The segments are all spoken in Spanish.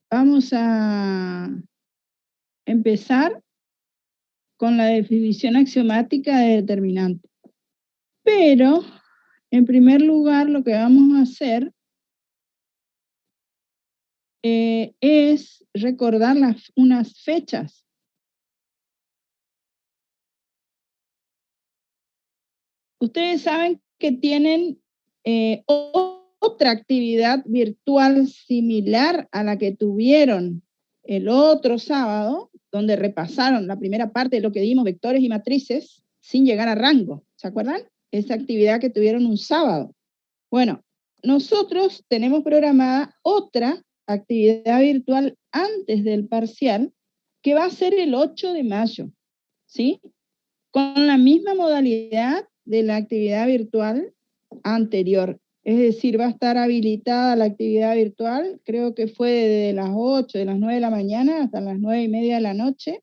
vamos a empezar con la definición axiomática de determinante. Pero, en primer lugar, lo que vamos a hacer es recordar unas fechas. Ustedes saben que tienen otra actividad virtual similar a la que tuvieron el otro sábado, donde repasaron la primera parte de lo que dimos, vectores y matrices, sin llegar a rango. ¿Se acuerdan? Esa actividad que tuvieron un sábado. Bueno, nosotros tenemos programada otra actividad virtual antes del parcial, que va a ser el 8 de mayo, ¿sí? Con la misma modalidad de la actividad virtual anterior. Es decir, va a estar habilitada la actividad virtual, creo que fue desde las 8, de las 9 de la mañana hasta las 9:30 de la noche.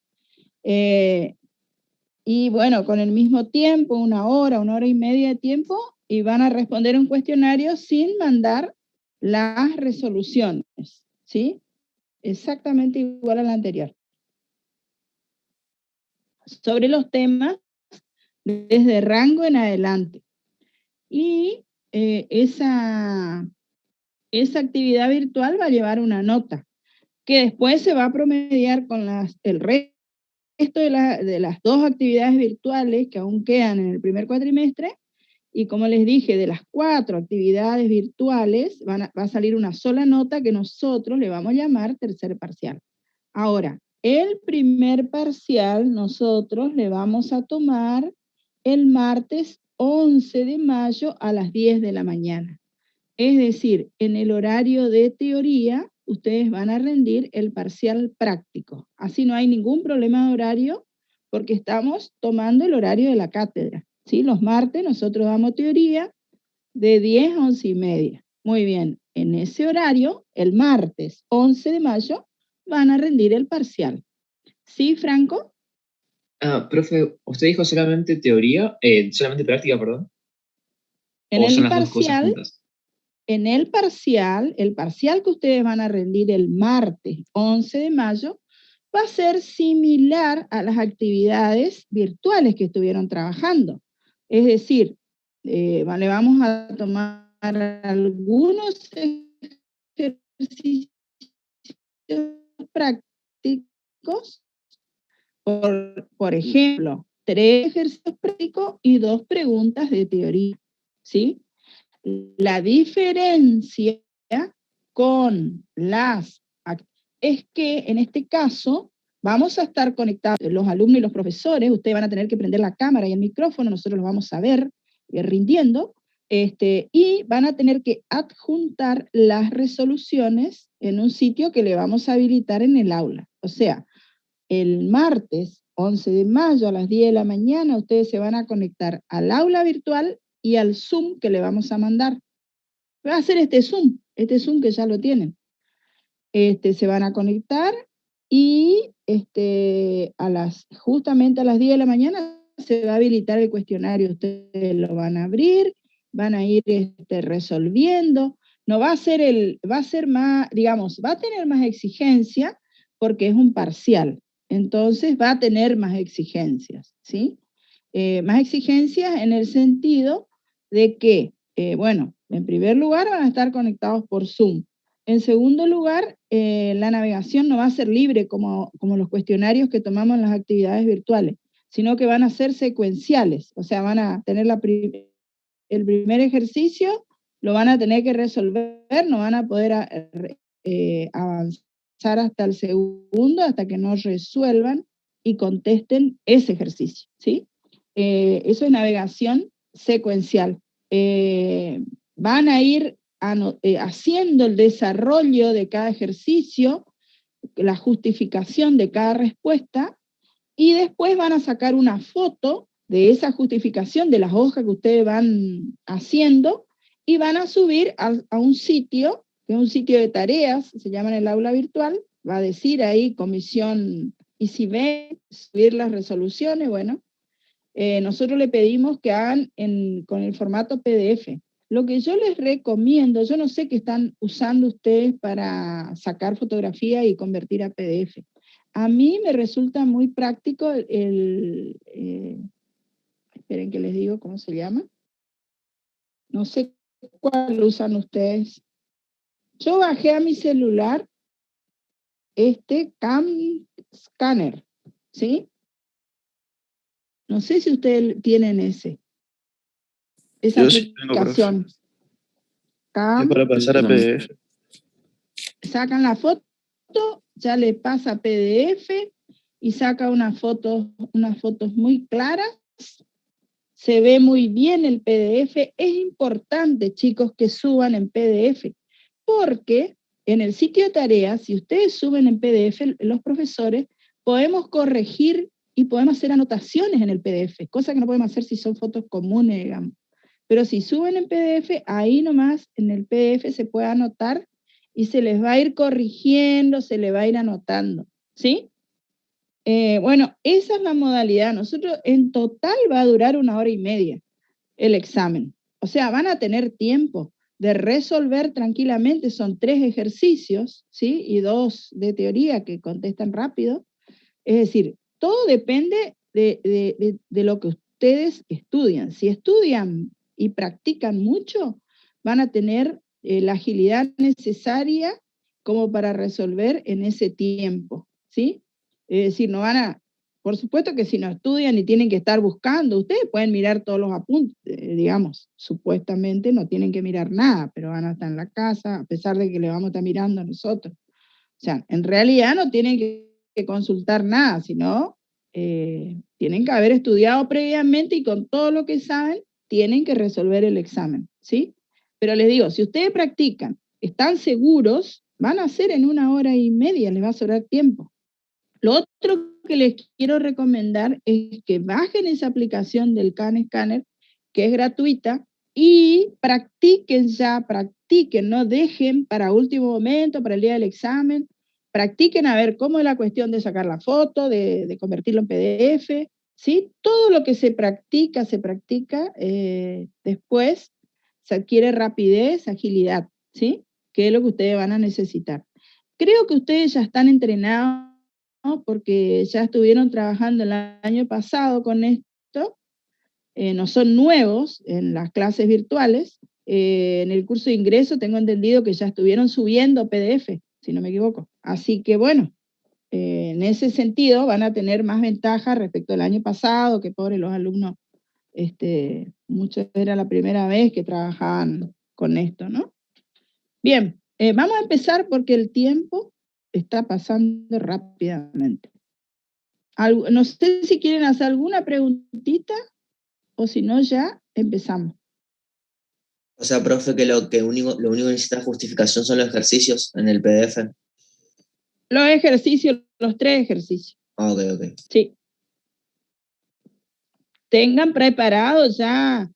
Y bueno, con el mismo tiempo, una hora y media de tiempo, y van a responder un cuestionario sin mandar las resoluciones, ¿sí? Exactamente igual a la anterior. Sobre los temas desde rango en adelante. Y esa actividad virtual va a llevar una nota, que después se va a promediar con el resto de las dos actividades virtuales que aún quedan en el primer cuatrimestre, y como les dije, de las 4 actividades virtuales va a salir una sola nota que nosotros le vamos a llamar tercer parcial. Ahora, el primer parcial nosotros le vamos a tomar el martes 11 de mayo a las 10 de la mañana. Es decir, en el horario de teoría, ustedes van a rendir el parcial práctico. Así no hay ningún problema de horario, porque estamos tomando el horario de la cátedra, ¿sí? Los martes nosotros damos teoría de 10 a 11:30. Muy bien, en ese horario, el martes 11 de mayo, van a rendir el parcial. ¿Sí, Franco? Profe, ¿usted dijo solamente teoría, solamente práctica, perdón? En ¿O son el las dos cosas parcial, juntas? el parcial que ustedes van a rendir el martes 11 de mayo, va a ser similar a las actividades virtuales que estuvieron trabajando. Es decir, le vamos a tomar algunos ejercicios prácticos, por ejemplo, 3 ejercicios prácticos y 2 preguntas de teoría, ¿sí? La diferencia con es que en este caso vamos a estar conectados los alumnos y los profesores, ustedes van a tener que prender la cámara y el micrófono, nosotros los vamos a ver rindiendo, y van a tener que adjuntar las resoluciones en un sitio que le vamos a habilitar en el aula. O sea, el martes 11 de mayo a las 10 de la mañana ustedes se van a conectar al aula virtual y al Zoom que le vamos a mandar. Va a ser este Zoom que ya lo tienen. Se van a conectar y justamente a las 10 de la mañana se va a habilitar el cuestionario. Ustedes lo van a abrir, van a ir resolviendo. No va a ser más, digamos, va a tener más exigencia porque es un parcial. Entonces va a tener más exigencias, ¿sí? Más exigencias en el sentido de que, bueno, en primer lugar van a estar conectados por Zoom. En segundo lugar, la navegación no va a ser libre como los cuestionarios que tomamos en las actividades virtuales, sino que van a ser secuenciales, o sea, van a tener el primer ejercicio, lo van a tener que resolver, no van a poder avanzar hasta el segundo, hasta que no resuelvan y contesten ese ejercicio, ¿sí? Eso es navegación secuencial. Van a ir haciendo el desarrollo de cada ejercicio, la justificación de cada respuesta, y después van a sacar una foto de esa justificación de las hojas que ustedes van haciendo y van a subir a un sitio, que es un sitio de tareas, se llama en el aula virtual, va a decir ahí comisión ICB, subir las resoluciones, bueno. Nosotros le pedimos que hagan con el formato PDF. lo que yo les recomiendo, yo no sé qué están usando ustedes para sacar fotografía y convertir a PDF. A mí me resulta muy práctico esperen que les digo cómo se llama. No sé cuál usan ustedes. Yo bajé a mi celular Cam Scanner, ¿sí? No sé si ustedes tienen esa Yo sí tengo, profe. aplicación. Es Cam, para pasar a PDF. sacan la foto, ya le pasa a PDF y saca unas fotos muy claras. Se ve muy bien el PDF. Es importante, chicos, que suban en PDF, porque en el sitio de tareas, si ustedes suben en PDF, los profesores, podemos corregir y podemos hacer anotaciones en el PDF, cosa que no podemos hacer si son fotos comunes, digamos. Pero si suben en PDF, ahí nomás en el PDF se puede anotar y se les va a ir corrigiendo, se les va a ir anotando, ¿sí? Bueno, esa es la modalidad. Nosotros en total va a durar 1 hora y media el examen. O sea, van a tener tiempo de resolver tranquilamente. Son 3 ejercicios, ¿sí? Y 2 de teoría que contestan rápido. Es decir, todo depende de lo que ustedes estudian. Si estudian y practican mucho, van a tener la agilidad necesaria como para resolver en ese tiempo, ¿sí? Es decir, no van a, por supuesto que si no estudian y tienen que estar buscando, ustedes pueden mirar todos los apuntes, digamos, supuestamente no tienen que mirar nada, pero van a estar en la casa, a pesar de que le vamos a estar mirando a nosotros. O sea, en realidad no tienen que consultar nada, sino tienen que haber estudiado previamente y con todo lo que saben, tienen que resolver el examen, ¿sí? Pero les digo, si ustedes practican, están seguros, van a hacer en 1 hora y media, les va a sobrar tiempo. Lo otro que les quiero recomendar es que bajen esa aplicación del Khan Scanner, que es gratuita, y practiquen, no dejen para último momento, para el día del examen, practiquen a ver cómo es la cuestión de sacar la foto, de convertirlo en PDF, ¿sí? Todo lo que se practica, después se adquiere rapidez, agilidad, ¿sí? Que es lo que ustedes van a necesitar. Creo que ustedes ya están entrenados, ¿no? Porque ya estuvieron trabajando el año pasado con esto, no son nuevos en las clases virtuales. En el curso de ingreso tengo entendido que ya estuvieron subiendo PDF, si no me equivoco. Así que bueno, en ese sentido van a tener más ventaja respecto al año pasado, que pobres los alumnos, muchos era la primera vez que trabajaban con esto, ¿no? Bien, vamos a empezar porque el tiempo está pasando rápidamente. No sé si quieren hacer alguna preguntita o si no ya empezamos. O sea, profe, que lo único que necesita justificación son los ejercicios en el PDF. Los ejercicios, los 3 ejercicios. Ok. Sí. Tengan preparados ya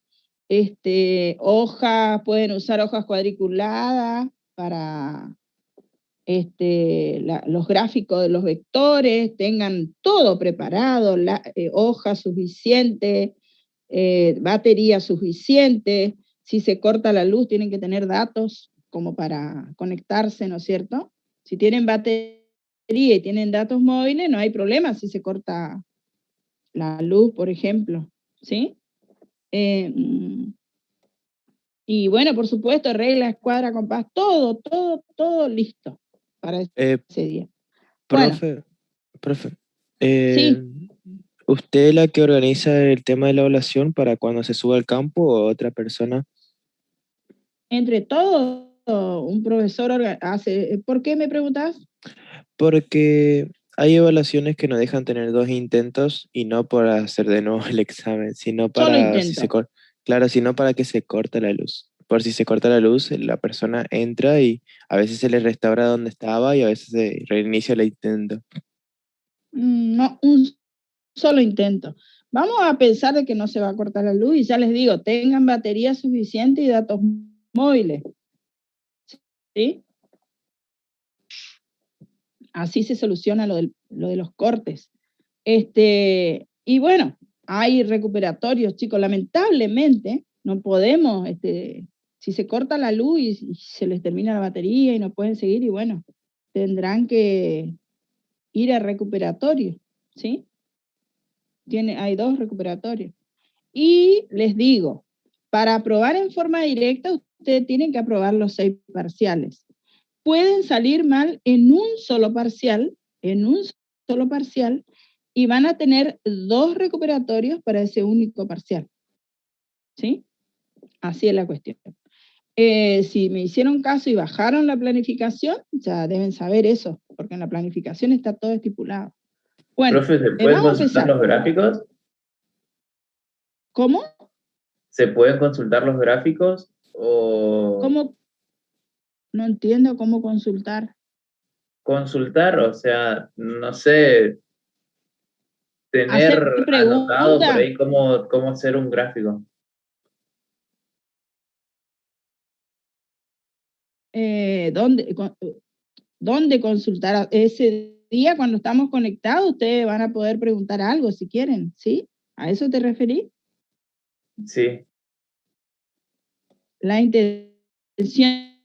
hojas, pueden usar hojas cuadriculadas para los gráficos de los vectores, tengan todo preparado, hojas suficientes, batería suficiente. Si se corta la luz, tienen que tener datos como para conectarse, ¿no es cierto? Si tienen batería y tienen datos móviles, no hay problema si se corta la luz, por ejemplo, ¿sí? Y bueno, por supuesto, regla, escuadra, compás, todo listo para ese día. Profe, Sí. ¿Usted es la que organiza el tema de la evaluación para cuando se suba al campo o otra persona? Entre todos, un profesor hace... ¿Por qué me preguntas? Porque hay evaluaciones que nos dejan tener 2 intentos y no por hacer de nuevo el examen, sino Solo para, intento. claro, sino para que se corte la luz. Por si se corta la luz, la persona entra y a veces se le restaura donde estaba y a veces se reinicia el intento. No, un solo intento. Vamos a pensar de que no se va a cortar la luz y ya les digo, tengan batería suficiente y datos móviles. ¿Sí? Así se soluciona lo de los cortes. Y bueno, hay recuperatorios, chicos, lamentablemente no podemos Si se corta la luz y se les termina la batería y no pueden seguir, y bueno, tendrán que ir al recuperatorio, ¿sí? Hay 2 recuperatorios. Y les digo, para aprobar en forma directa, ustedes tienen que aprobar los 6 parciales. Pueden salir mal en un solo parcial, y van a tener 2 recuperatorios para ese único parcial. ¿Sí? Así es la cuestión. Si me hicieron caso y bajaron la planificación, ya deben saber eso, porque en la planificación está todo estipulado. Bueno, Profe, ¿se pueden vamos a consultar empezar. los gráficos? ¿Cómo? ¿Se pueden consultar los gráficos? O ¿Cómo? No entiendo cómo consultar. consultar, o sea, no sé, tener Hacer anotado por preguntas. ahí cómo hacer un gráfico. ¿Dónde consultar? Ese día cuando estamos conectados, ustedes van a poder preguntar algo si quieren, ¿sí? ¿A eso te referís? Sí. La intención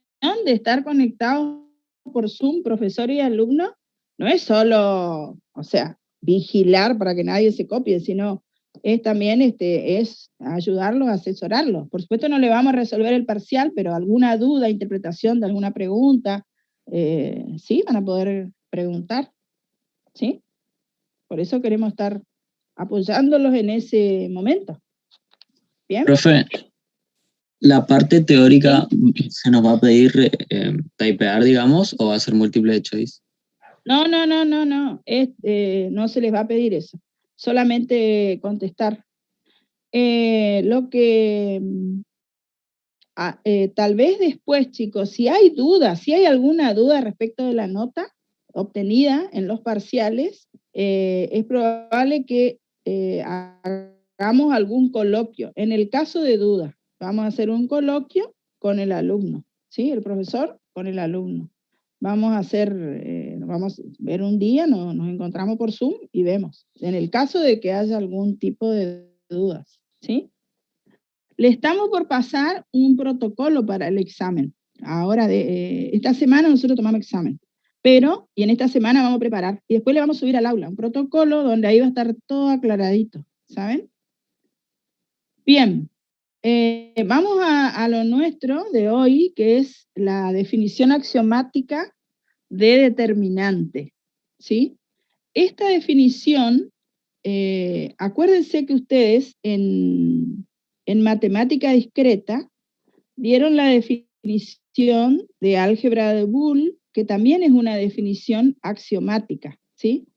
de estar conectados por Zoom, profesor y alumno, no es solo, o sea, vigilar para que nadie se copie, sino es también es ayudarlos, asesorarlos. Por supuesto no le vamos a resolver el parcial, pero alguna duda, interpretación de alguna pregunta, sí, van a poder preguntar, ¿sí? Por eso queremos estar apoyándolos en ese momento. ¿Bien? Profe, ¿la parte teórica se nos va a pedir typear, digamos, o va a ser múltiple choice? No. No se les va a pedir eso. Solamente contestar. Lo que tal vez después, chicos, si hay dudas, si hay alguna duda respecto de la nota obtenida en los parciales, es probable que hagamos algún coloquio. En el caso de dudas, vamos a hacer un coloquio con el alumno, ¿sí? El profesor con el alumno. Vamos a ver un día, nos encontramos por Zoom y vemos. En el caso de que haya algún tipo de dudas, ¿sí? Le estamos por pasar un protocolo para el examen. Ahora, esta semana nosotros tomamos examen, y en esta semana vamos a preparar, y después le vamos a subir al aula un protocolo donde ahí va a estar todo aclaradito, ¿saben? Bien, vamos a lo nuestro de hoy, que es la definición axiomática de determinante, ¿sí? Esta definición, acuérdense que ustedes en matemática discreta dieron la definición de álgebra de Boole, que también es una definición axiomática, ¿sí?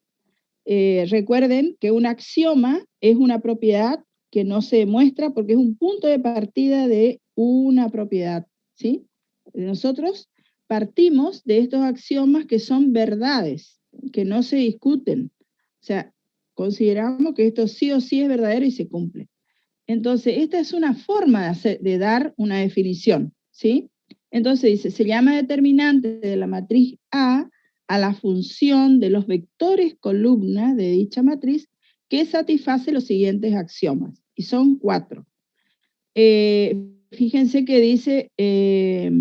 Recuerden que un axioma es una propiedad que no se demuestra porque es un punto de partida de una propiedad, ¿sí? Nosotros partimos de estos axiomas que son verdades, que no se discuten. O sea, consideramos que esto sí o sí es verdadero y se cumple. Entonces, esta es una forma de dar una definición, ¿sí? Entonces dice, se llama determinante de la matriz A a la función de los vectores columna de dicha matriz que satisface los siguientes axiomas. Y son 4. Fíjense que dice que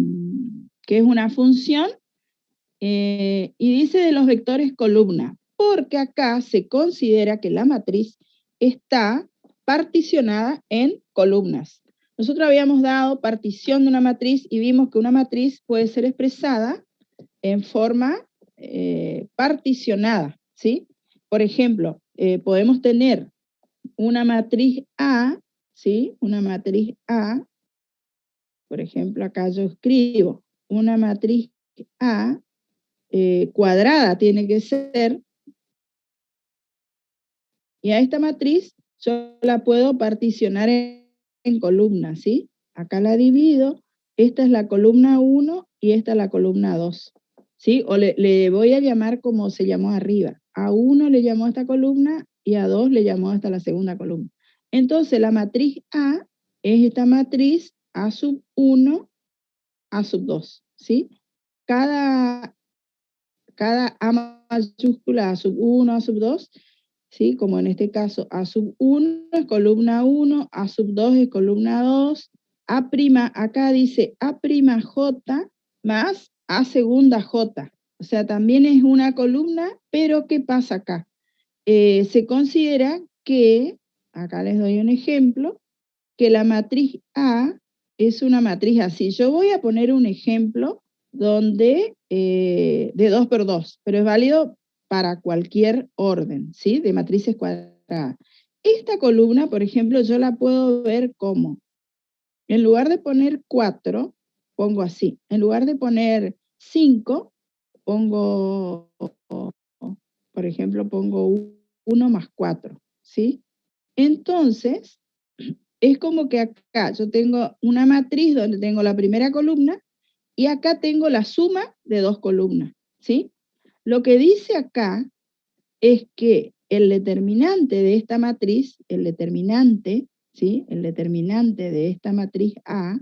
es una función y dice de los vectores columna, porque acá se considera que la matriz está particionada en columnas. Nosotros habíamos dado partición de una matriz y vimos que una matriz puede ser expresada en forma particionada, ¿sí? Por ejemplo, podemos tener una matriz A, ¿sí? Una matriz A, por ejemplo, acá yo escribo una matriz A cuadrada tiene que ser, y a esta matriz yo la puedo particionar en columnas, ¿sí? Acá la divido, esta es la columna 1 y esta es la columna 2, ¿sí? O le voy a llamar como se llamó arriba. A 1 le llamó a esta columna y a 2 le llamó hasta la segunda columna. Entonces la matriz A es esta matriz A sub 1, A sub 2, ¿sí? Cada A mayúscula, A sub 1, A sub 2, ¿sí? Como en este caso, A sub 1 es columna 1, A sub 2 es columna 2, A', acá dice A'J más A segunda J. O sea, también es una columna, pero ¿qué pasa acá? Se considera que, acá les doy un ejemplo, que la matriz A es una matriz así. Yo voy a poner un ejemplo donde, de 2 por 2, pero es válido para cualquier orden, ¿sí? De matrices cuadradas. Esta columna, por ejemplo, yo la puedo ver como, en lugar de poner 4, pongo así. En lugar de poner 5, pongo, por ejemplo, pongo 1 más 4, ¿sí? Entonces, es como que acá yo tengo una matriz donde tengo la primera columna y acá tengo la suma de 2 columnas, ¿sí? Lo que dice acá es que el determinante de esta matriz, el determinante, ¿sí? El determinante de esta matriz A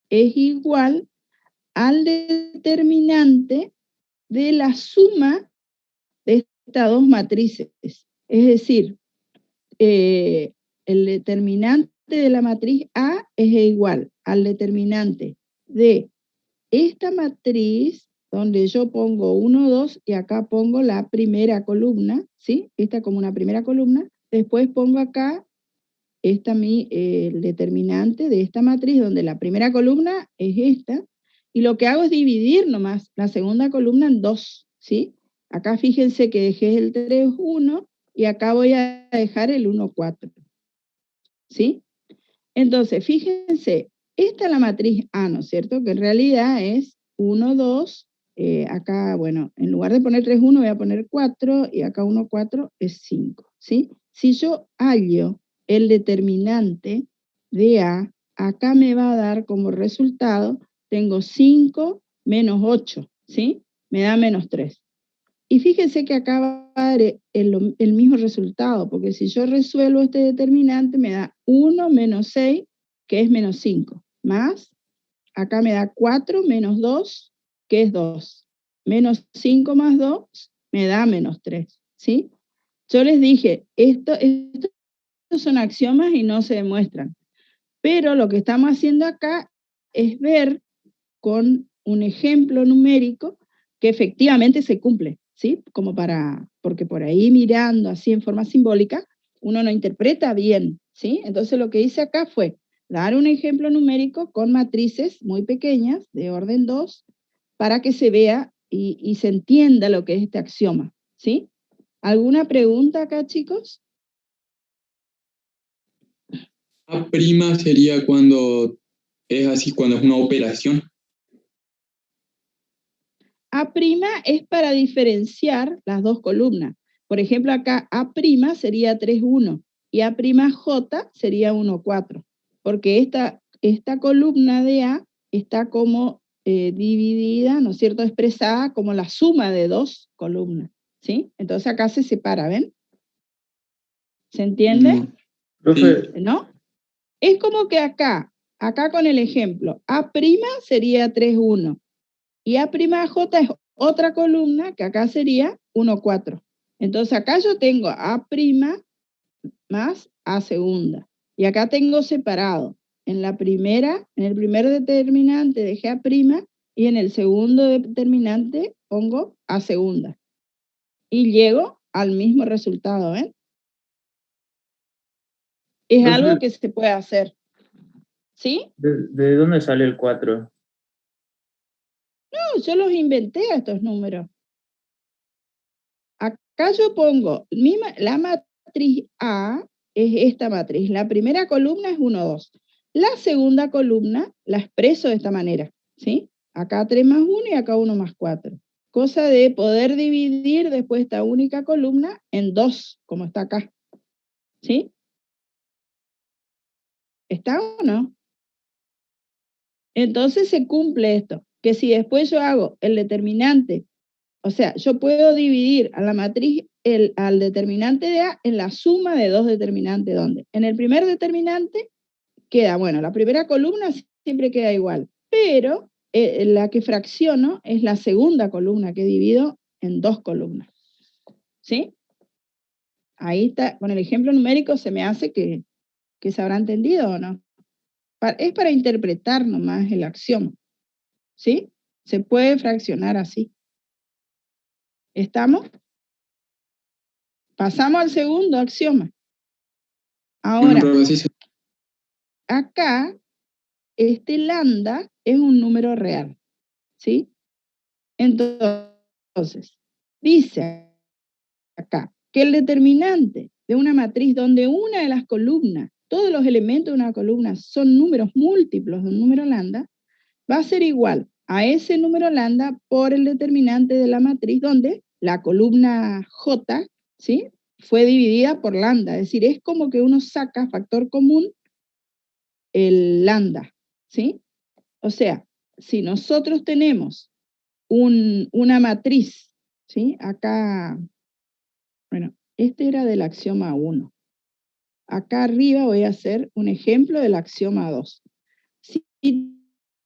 es igual al determinante de la suma de estas dos matrices. Es decir, el determinante de la matriz A es igual al determinante de esta matriz, donde yo pongo 1, 2, y acá pongo la primera columna, ¿sí? Esta como una primera columna. Después pongo acá el determinante de esta matriz, donde la primera columna es esta, y lo que hago es dividir nomás la segunda columna en 2, ¿sí? Acá fíjense que dejé el 3, 1, y acá voy a dejar el 1, 4, ¿sí? Entonces, fíjense, esta es la matriz A, ¿no es cierto? Que en realidad es 1, 2, acá, bueno, en lugar de poner 3, 1, voy a poner 4, y acá 1, 4 es 5, ¿sí? Si yo hallo el determinante de A, acá me va a dar como resultado, tengo 5 menos 8, ¿sí? Me da menos 3. Y fíjense que acá va a dar el mismo resultado, porque si yo resuelvo este determinante, me da 1 menos 6, que es menos 5, más, acá me da 4 menos 2, que es 2, menos 5 más 2, me da menos 3, ¿sí? Yo les dije, estos son axiomas y no se demuestran, pero lo que estamos haciendo acá es ver con un ejemplo numérico que efectivamente se cumple, ¿sí? Como porque por ahí mirando así en forma simbólica, uno no interpreta bien, ¿sí? Entonces lo que hice acá fue dar un ejemplo numérico con matrices muy pequeñas, de orden 2, para que se vea y se entienda lo que es este axioma, ¿sí? ¿Alguna pregunta acá, chicos? A' sería cuando es así, cuando es una operación. A' es para diferenciar las dos columnas. Por ejemplo, acá A' sería 3, 1 y A'J sería 1, 4, porque esta columna de A está como dividida, ¿no es cierto?, expresada como la suma de dos columnas, ¿sí? Entonces acá se separa, ¿ven? ¿Se entiende? Profe, ¿No? Es como que acá con el ejemplo, A' sería 3, 1 y A'J es otra columna que acá sería 1, 4. Entonces acá yo tengo A' más A segunda. Y acá tengo separado. En el primer determinante dejé A' y en el segundo determinante pongo A segunda. Y llego al mismo resultado, ¿ven? Es profe, algo que se puede hacer. ¿Sí? ¿de dónde sale el 4? No, yo los inventé a estos números. Acá yo pongo la matriz A, es esta matriz. La primera columna es 1, 2. La segunda columna la expreso de esta manera, ¿sí? Acá 3 más 1 y acá 1 más 4. Cosa de poder dividir después esta única columna en 2, como está acá, ¿sí? ¿Está o no? Entonces se cumple esto, que si después yo hago el determinante, o sea, yo puedo dividir a la matriz, al determinante de A en la suma de dos determinantes, ¿dónde? En el primer determinante queda, bueno, la primera columna siempre queda igual, pero la que fracciono es la segunda columna que divido en dos columnas, ¿sí? Ahí está, con el ejemplo numérico se me hace que se habrá entendido o no. Es para interpretar nomás el axioma, ¿sí? Se puede fraccionar así. ¿Estamos? Pasamos al segundo axioma. Ahora, Bueno, profe, sí, acá, este lambda es un número real, ¿sí? Entonces, dice acá que el determinante de una matriz donde una de las columnas, todos los elementos de una columna son números múltiplos de un número lambda, va a ser igual a ese número lambda por el determinante de la matriz donde la columna J, ¿sí?, fue dividida por lambda. Es decir, es como que uno saca factor común el lambda, ¿sí? O sea, si nosotros tenemos una matriz, ¿sí? Acá, bueno, este era del axioma 1. Acá arriba voy a hacer un ejemplo del axioma 2. Si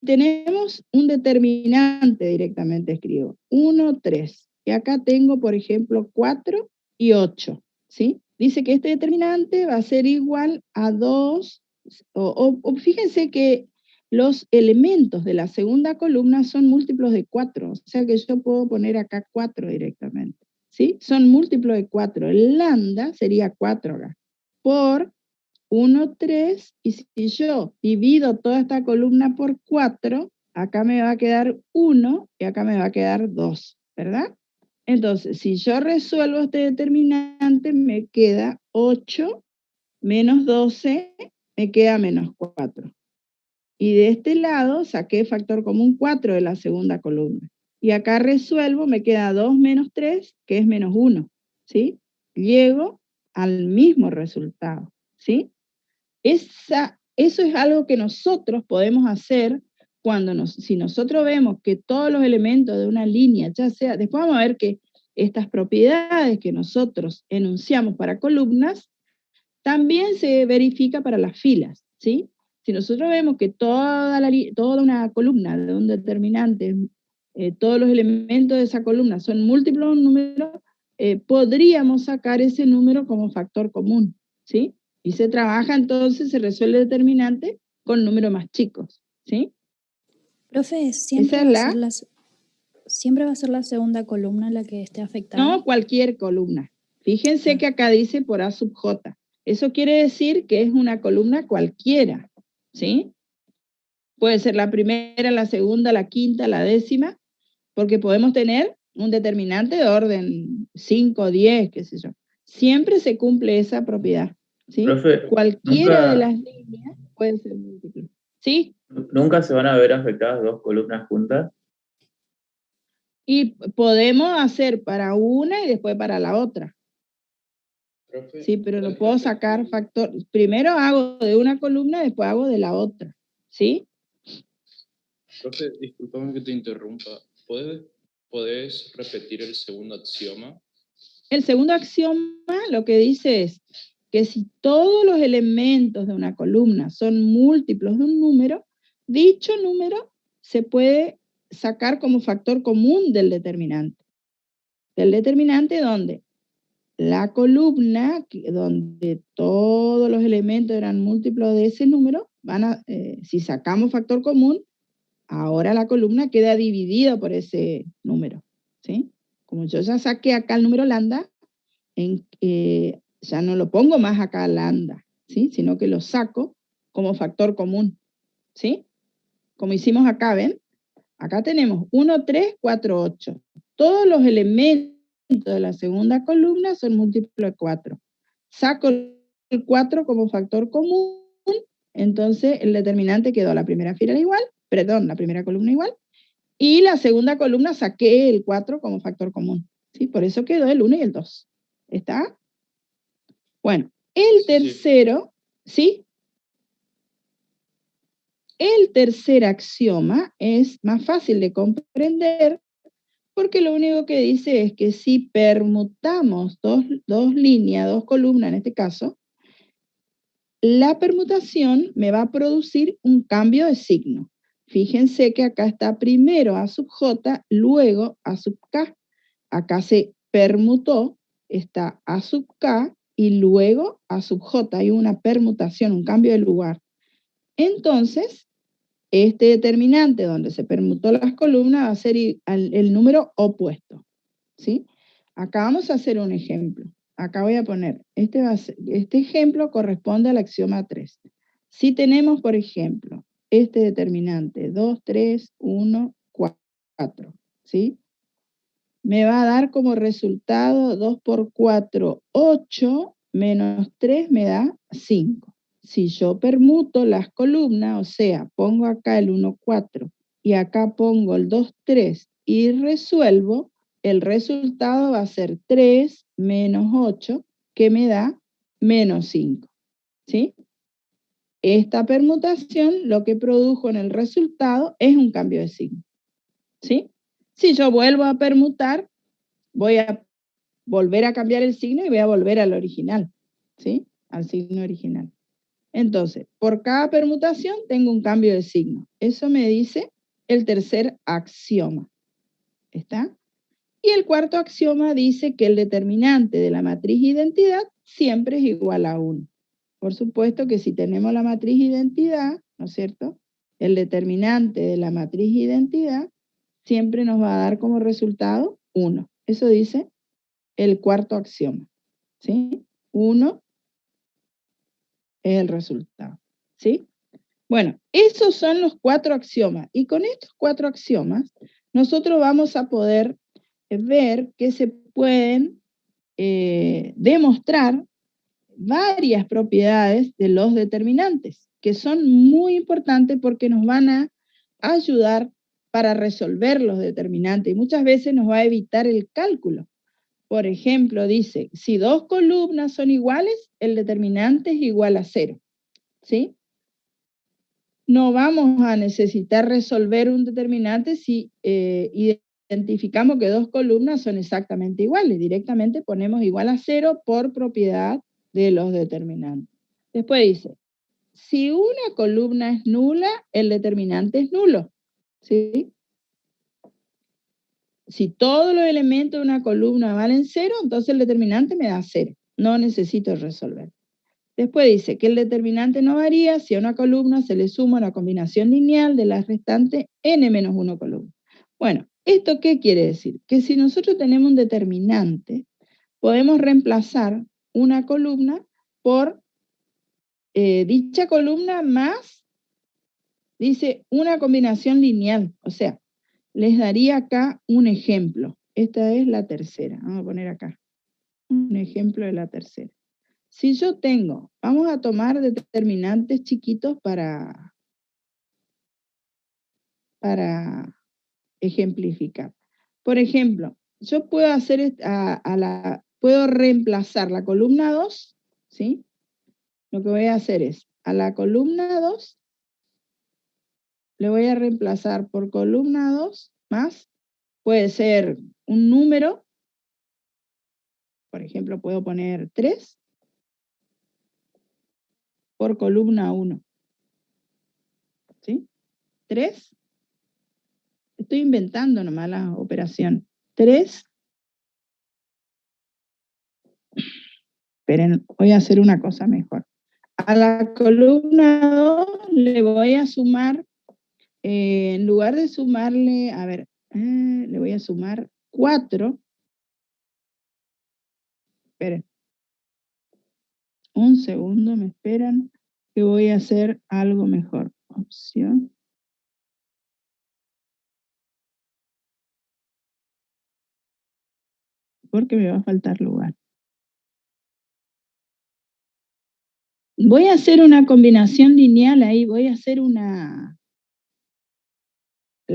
tenemos un determinante directamente, escribo 1, 3. Y acá tengo, por ejemplo, 4 y 8, ¿sí? Dice que este determinante va a ser igual a 2, o fíjense que los elementos de la segunda columna son múltiplos de 4, o sea que yo puedo poner acá 4 directamente, ¿sí? Son múltiplos de 4. El lambda sería 4 acá, por 1, 3, y si yo divido toda esta columna por 4, acá me va a quedar 1 y acá me va a quedar 2, ¿verdad? Entonces, si yo resuelvo este determinante, me queda 8 menos 12, me queda menos 4. Y de este lado saqué factor común 4 de la segunda columna. Y acá resuelvo, me queda 2 menos 3, que es menos 1, ¿sí? Llego al mismo resultado, ¿sí? Eso es algo que nosotros podemos hacer si nosotros vemos que todos los elementos de una línea, ya sea, después vamos a ver que estas propiedades que nosotros enunciamos para columnas, también se verifica para las filas, ¿sí? Si nosotros vemos que toda una columna de un determinante, todos los elementos de esa columna son múltiplos de un número, podríamos sacar ese número como factor común, ¿sí? Y se trabaja entonces, se resuelve el determinante con números más chicos, ¿sí? Profe, ¿siempre Esa es va a ser la segunda columna la que esté afectada? No cualquier columna. Fíjense que acá dice por A sub J. Eso quiere decir que es una columna cualquiera, ¿sí? Puede ser la primera, la segunda, la quinta, la décima, porque podemos tener un determinante de orden 5, 10, qué sé yo. Siempre se cumple esa propiedad, ¿sí? Profe, Cualquiera de las líneas puede ser múltiple. ¿Sí? ¿nunca se van a ver afectadas dos columnas juntas? Y podemos hacer para una y después para la otra. profe, Sí, pero no puedo sacar factor. Primero hago de una columna, después hago de la otra. ¿Sí? Profe, discúlpame que te interrumpa. ¿Puedes repetir el segundo axioma? El segundo axioma lo que dice es que si todos los elementos de una columna son múltiplos de un número, dicho número se puede sacar como factor común del determinante. Del determinante donde la columna, donde todos los elementos eran múltiplos de ese número, si sacamos factor común, ahora la columna queda dividida por ese número, ¿sí? Como yo ya saqué acá el número lambda, ya no lo pongo más acá lambda, ¿sí? Sino que lo saco como factor común, ¿sí? Como hicimos acá, ¿ven? Acá tenemos 1, 3, 4, 8. Todos los elementos de la segunda columna son múltiplos de 4. Saco el 4 como factor común, entonces el determinante quedó la primera fila igual, perdón, la primera columna igual, y la segunda columna saqué el 4 como factor común, ¿sí? Por eso quedó el 1 y el 2. ¿Está? Bueno, el tercero, ¿sí? El tercer axioma es más fácil de comprender porque lo único que dice es que si permutamos dos líneas, dos columnas en este caso, la permutación me va a producir un cambio de signo. Fíjense que acá está primero A sub J, luego A sub K. Acá se permutó, está A sub K y luego A sub J. Hay una permutación, un cambio de lugar. Entonces, este determinante donde se permutó las columnas va a ser el número opuesto, ¿sí? Acá vamos a hacer un ejemplo. Acá voy a poner, este ejemplo corresponde al axioma 3. Si tenemos, por ejemplo, este determinante 2, 3, 1, 4, ¿sí? Me va a dar como resultado 2 por 4, 8, menos 3 me da 5. Si yo permuto las columnas, o sea, pongo acá el 1, 4 y acá pongo el 2, 3 y resuelvo, el resultado va a ser 3 menos 8, que me da menos 5, ¿sí? Esta permutación lo que produjo en el resultado es un cambio de signo, ¿sí? Si yo vuelvo a permutar, voy a volver a cambiar el signo y voy a volver al original, ¿sí? Al signo original. Entonces, por cada permutación tengo un cambio de signo. Eso me dice el tercer axioma. ¿Está? Y el cuarto axioma dice que el determinante de la matriz identidad siempre es igual a 1. Por supuesto que si tenemos la matriz identidad, ¿no es cierto? El determinante de la matriz identidad siempre nos va a dar como resultado 1. Eso dice el cuarto axioma, ¿sí? 1 es el resultado, ¿sí? Bueno, esos son los 4 axiomas. Y con estos 4 axiomas, nosotros vamos a poder ver que se pueden demostrar varias propiedades de los determinantes, que son muy importantes porque nos van a ayudar para resolver los determinantes y muchas veces nos va a evitar el cálculo. Por ejemplo, dice, si 2 columnas son iguales, el determinante es igual a 0, ¿sí? No vamos a necesitar resolver un determinante si identificamos que 2 columnas son exactamente iguales. Directamente ponemos igual a 0 por propiedad de los determinantes. Después dice, si una columna es nula, el determinante es nulo, ¿sí? Si todos los elementos de una columna valen 0, entonces el determinante me da 0. No necesito resolver. Después dice que el determinante no varía si a una columna se le suma una combinación lineal de las restantes n-1 columnas. Bueno, ¿esto qué quiere decir? Que si nosotros tenemos un determinante, podemos reemplazar una columna por dicha columna más, dice, una combinación lineal. O sea, les daría acá un ejemplo. Esta es la tercera. Vamos a poner acá un ejemplo de la tercera. Si yo tengo, vamos a tomar determinantes chiquitos para ejemplificar. Por ejemplo, yo puedo hacer puedo reemplazar la columna 2, ¿sí? Lo que voy a hacer es, a la columna 2, le voy a reemplazar por columna 2 más, puede ser un número, por ejemplo, puedo poner 3, por columna 1, ¿sí? 3, estoy inventando nomás la operación. 3, esperen, voy a hacer una cosa mejor. A la columna 2 le voy a sumar, en lugar de sumarle, a ver, le voy a sumar 4. Esperen. Un segundo, me esperan, que voy a hacer algo mejor. Opción. Porque me va a faltar lugar. Voy a hacer una combinación lineal ahí, voy a hacer la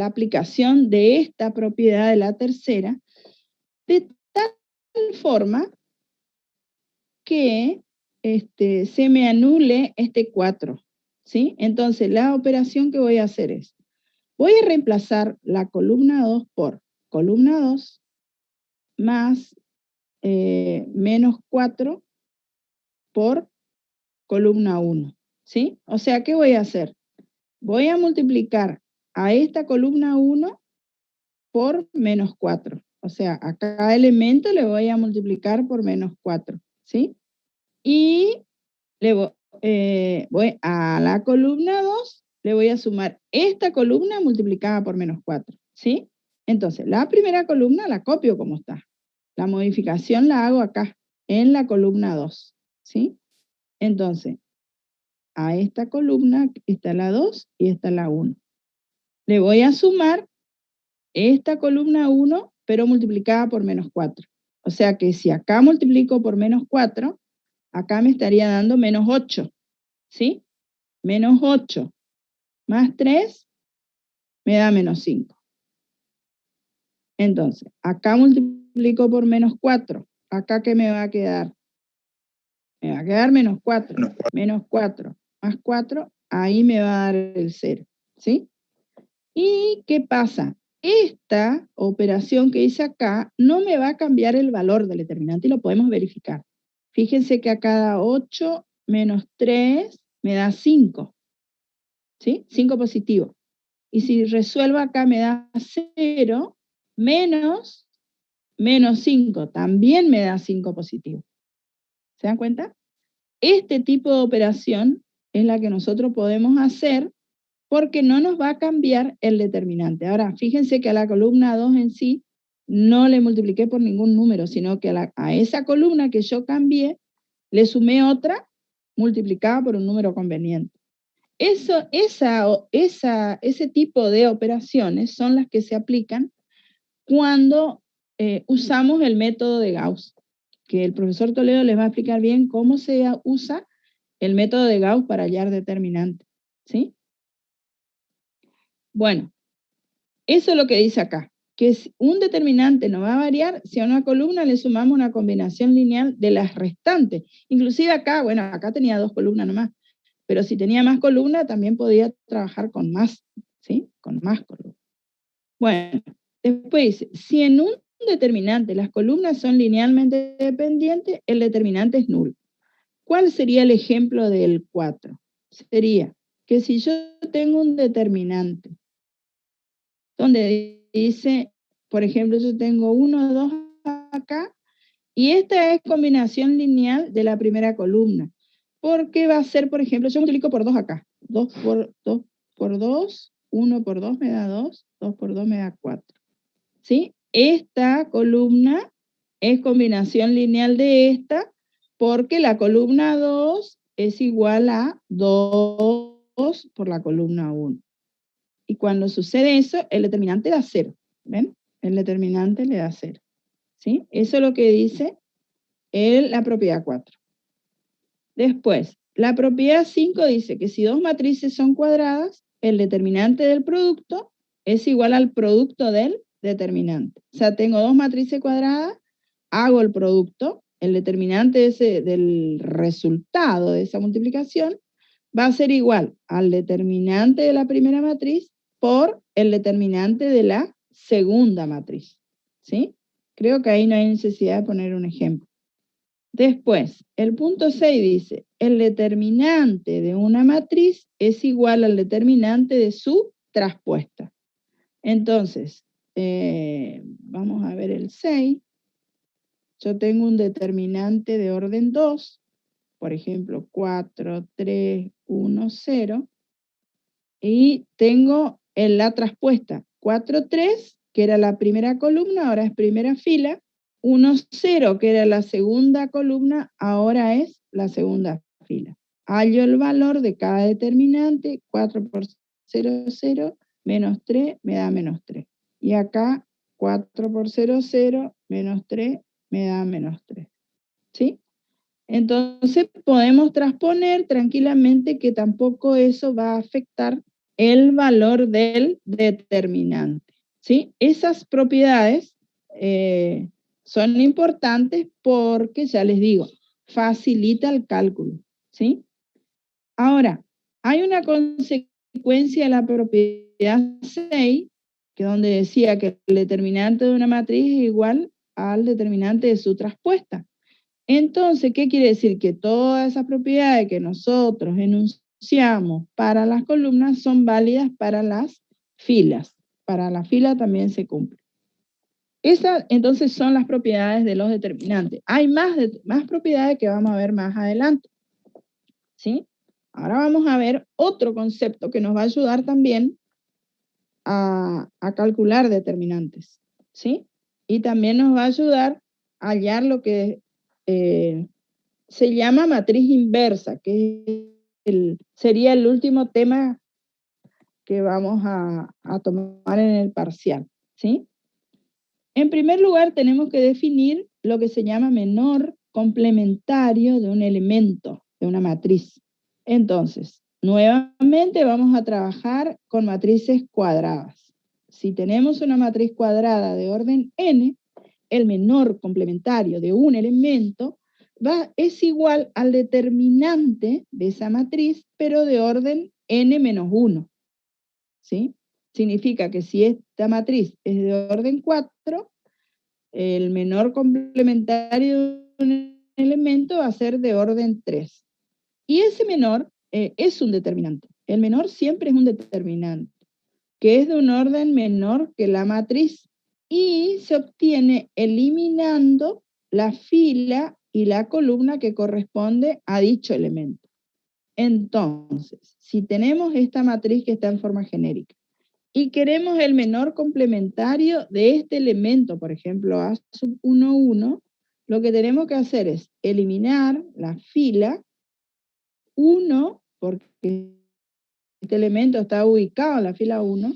aplicación de esta propiedad de la tercera, de tal forma que se me anule este 4, ¿sí? Entonces, la operación que voy a hacer es, voy a reemplazar la columna 2 por columna 2 más menos 4 por columna 1, ¿sí? O sea, ¿qué voy a hacer? Voy a multiplicar a esta columna 1 por menos 4. O sea, a cada elemento le voy a multiplicar por menos 4, ¿sí? Y voy a la columna 2, le voy a sumar esta columna multiplicada por menos 4, ¿sí? Entonces, la primera columna la copio como está. La modificación la hago acá, en la columna 2, ¿sí? Entonces, a esta columna está la 2 y esta la 1. Le voy a sumar esta columna 1, pero multiplicada por menos 4. O sea que si acá multiplico por menos 4, acá me estaría dando menos 8, ¿sí? Menos 8 más 3 me da menos 5. Entonces, acá multiplico por menos 4. ¿Acá qué me va a quedar? Me va a quedar menos 4. Menos 4 más 4, ahí me va a dar el 0, ¿sí? ¿Y qué pasa? Esta operación que hice acá no me va a cambiar el valor del determinante y lo podemos verificar. Fíjense que acá da 8 menos 3 me da 5, ¿sí? 5 positivo. Y si resuelvo acá me da 0 menos 5, también me da 5 positivo. ¿Se dan cuenta? Este tipo de operación es la que nosotros podemos hacer porque no nos va a cambiar el determinante. Ahora, fíjense que a la columna 2 en sí no le multipliqué por ningún número, sino que a esa columna que yo cambié, le sumé otra multiplicada por un número conveniente. Ese tipo de operaciones son las que se aplican cuando usamos el método de Gauss, que el profesor Toledo les va a explicar bien cómo se usa el método de Gauss para hallar determinante, ¿sí? Bueno, eso es lo que dice acá, que un determinante no va a variar si a una columna le sumamos una combinación lineal de las restantes. Inclusive acá, bueno, acá tenía 2 columnas nomás, pero si tenía más columnas también podía trabajar con más, ¿sí? Con más columnas. Bueno, después dice, si en un determinante las columnas son linealmente dependientes, el determinante es nulo. ¿Cuál sería el ejemplo del 4? Sería que si yo tengo un determinante donde dice, por ejemplo, yo tengo 1, 2 acá, y esta es combinación lineal de la primera columna. Porque va a ser, por ejemplo, yo multiplico por 2 acá. 2 por 2, 1 por 2 me da 2, 2 por 2 me da 4. ¿Sí? Esta columna es combinación lineal de esta, porque la columna 2 es igual a 2 por la columna 1. Y cuando sucede eso, el determinante da 0. ¿Ven? El determinante le da 0. ¿Sí? Eso es lo que dice la propiedad 4. Después, la propiedad 5 dice que si 2 matrices son cuadradas, el determinante del producto es igual al producto del determinante. O sea, tengo 2 matrices cuadradas, hago el producto, el determinante del resultado de esa multiplicación va a ser igual al determinante de la primera matriz por el determinante de la segunda matriz. ¿Sí? Creo que ahí no hay necesidad de poner un ejemplo. Después, el punto 6 dice, el determinante de una matriz es igual al determinante de su traspuesta. Entonces, vamos a ver el 6. Yo tengo un determinante de orden 2, por ejemplo, 4, 3, 1, 0, y tengo en la traspuesta 4, 3, que era la primera columna, ahora es primera fila, 1, 0, que era la segunda columna, ahora es la segunda fila. Hallo el valor de cada determinante, 4 por 0, 0, menos 3, me da menos 3. Y acá, 4 por 0, 0, menos 3, me da menos 3. ¿Sí? Entonces podemos transponer tranquilamente que tampoco eso va a afectar el valor del determinante. ¿Sí? Esas propiedades son importantes porque, ya les digo, facilita el cálculo. ¿Sí? Ahora, hay una consecuencia de la propiedad 6, que donde decía que el determinante de una matriz es igual al determinante de su traspuesta. Entonces, ¿qué quiere decir? Que todas esas propiedades que nosotros enunciamos para las columnas son válidas para las filas. Para la fila también se cumple. Esas, entonces, son las propiedades de los determinantes. Hay más propiedades que vamos a ver más adelante. ¿sí? Ahora vamos a ver otro concepto que nos va a ayudar también a calcular determinantes, ¿sí? Y también nos va a ayudar a hallar lo que se llama matriz inversa, que sería el último tema que vamos a tomar en el parcial, ¿sí? En primer lugar, tenemos que definir lo que se llama menor complementario de un elemento, de una matriz. Entonces, nuevamente vamos a trabajar con matrices cuadradas. Si tenemos una matriz cuadrada de orden n, el menor complementario de un elemento es igual al determinante de esa matriz, pero de orden n-1, ¿sí? Significa que si esta matriz es de orden 4, el menor complementario de un elemento va a ser de orden 3. Y ese menor es un determinante. El menor siempre es un determinante, que es de un orden menor que la matriz, y se obtiene eliminando la fila y la columna que corresponde a dicho elemento. Entonces, si tenemos esta matriz que está en forma genérica, y queremos el menor complementario de este elemento, por ejemplo, A sub 1, 1, lo que tenemos que hacer es eliminar la fila 1, porque este elemento está ubicado en la fila 1,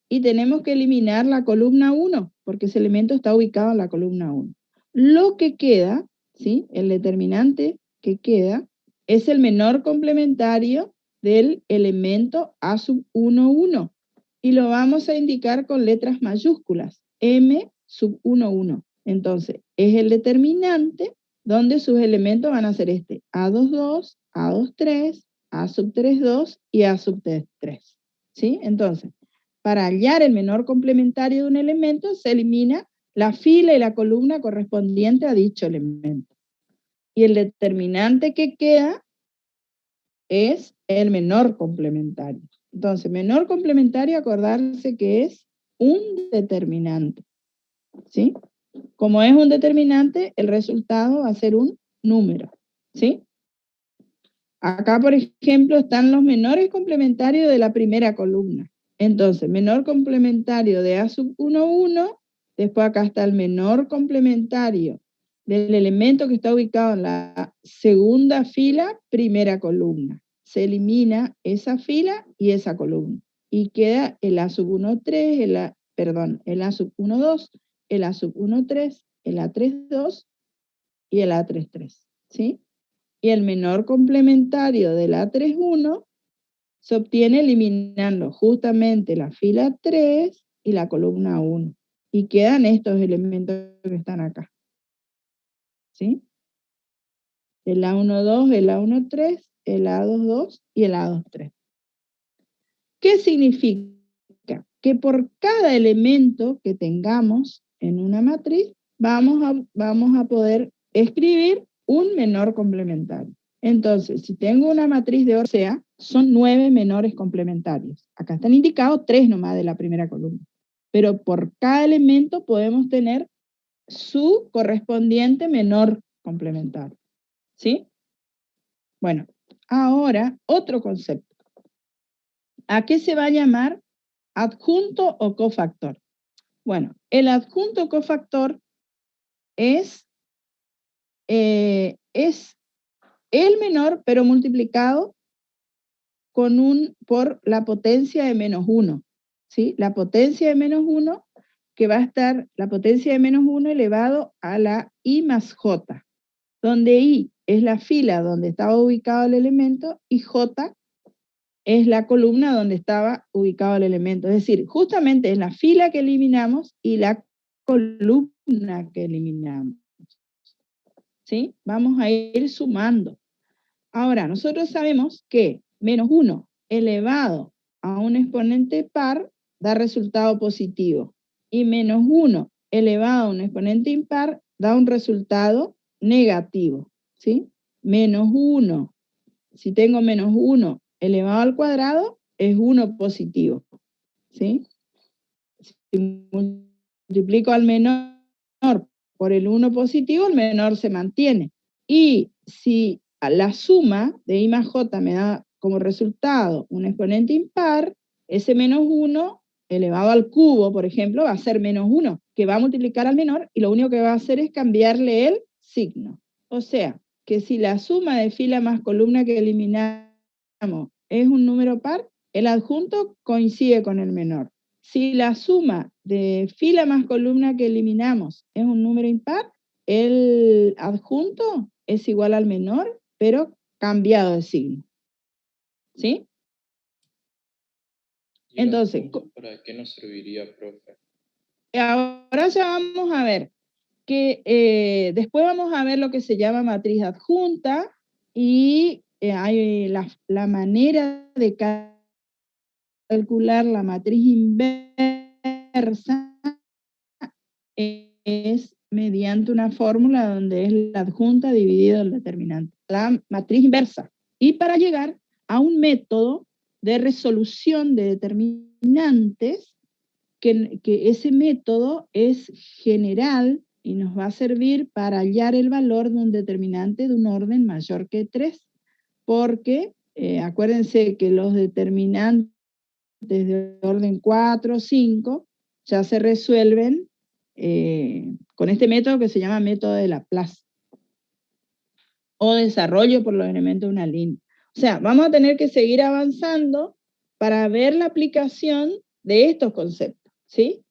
y tenemos que eliminar la columna 1, porque ese elemento está ubicado en la columna 1. Lo que queda, ¿sí? El determinante que queda es el menor complementario del elemento A sub 1, 1. Y lo vamos a indicar con letras mayúsculas, M sub 1, 1. Entonces, es el determinante donde sus elementos van a ser este, A2, 2, A2, 3, A sub 3, 2 y A sub 3, 3. ¿Sí? Entonces, para hallar el menor complementario de un elemento, se elimina la fila y la columna correspondiente a dicho elemento. Y el determinante que queda es el menor complementario. Entonces, menor complementario, acordarse que es un determinante, ¿sí? Como es un determinante, el resultado va a ser un número, ¿sí? Acá, por ejemplo, están los menores complementarios de la primera columna. Entonces, menor complementario de A sub 1, 1, después acá está el menor complementario del elemento que está ubicado en la segunda fila, primera columna. Se elimina esa fila y esa columna. Y queda el A sub 1, 3, el A sub 1, 2, el A sub 1, 3, el A3, 2 y el A3, 3, ¿sí? Y el menor complementario del A3, 1 se obtiene eliminando justamente la fila 3 y la columna 1. Y quedan estos elementos que están acá, ¿sí? El A1, 2, el A1, 3, el A2, 2 y el A2, 3. ¿Qué significa? Que por cada elemento que tengamos en una matriz, vamos a poder escribir un menor complementario. Entonces, si tengo una matriz de orden, son 9 menores complementarios. Acá están indicados 3 nomás de la primera columna. Pero por cada elemento podemos tener su correspondiente menor complementario. ¿Sí? Bueno, ahora otro concepto. ¿A qué se va a llamar adjunto o cofactor? Bueno, el adjunto cofactor es el menor, pero multiplicado por la potencia de menos 1. ¿Sí? La potencia de menos 1, que va a estar la potencia de menos 1 elevado a la I más J, donde I es la fila donde estaba ubicado el elemento y J es la columna donde estaba ubicado el elemento. Es decir, justamente es la fila que eliminamos y la columna que eliminamos. ¿Sí? Vamos a ir sumando. Ahora, nosotros sabemos que menos 1 elevado a un exponente par da resultado positivo. Y menos 1 elevado a un exponente impar da un resultado negativo. ¿Sí? Menos 1. Si tengo menos 1 elevado al cuadrado, es 1 positivo. ¿Sí? Si multiplico al menor por el 1 positivo, el menor se mantiene. Y si la suma de I más J me da como resultado un exponente impar, ese menos 1 elevado al cubo, por ejemplo, va a ser menos 1, que va a multiplicar al menor, y lo único que va a hacer es cambiarle el signo. O sea, que si la suma de fila más columna que eliminamos es un número par, el adjunto coincide con el menor. Si la suma de fila más columna que eliminamos es un número impar, el adjunto es igual al menor, pero cambiado de signo. ¿Sí? ¿Y el Entonces, adjunto para qué nos serviría, profe? ahora ya vamos a ver que después vamos a ver lo que se llama matriz adjunta y hay la manera de calcular la matriz inversa es mediante una fórmula donde es la adjunta dividido el determinante. La matriz inversa. Y para llegar a un método de resolución de determinantes, que ese método es general y nos va a servir para hallar el valor de un determinante de un orden mayor que 3, porque acuérdense que los determinantes de orden 4 o 5 ya se resuelven con este método que se llama método de Laplace o desarrollo por los elementos de una línea. O sea, vamos a tener que seguir avanzando para ver la aplicación de estos conceptos, ¿sí?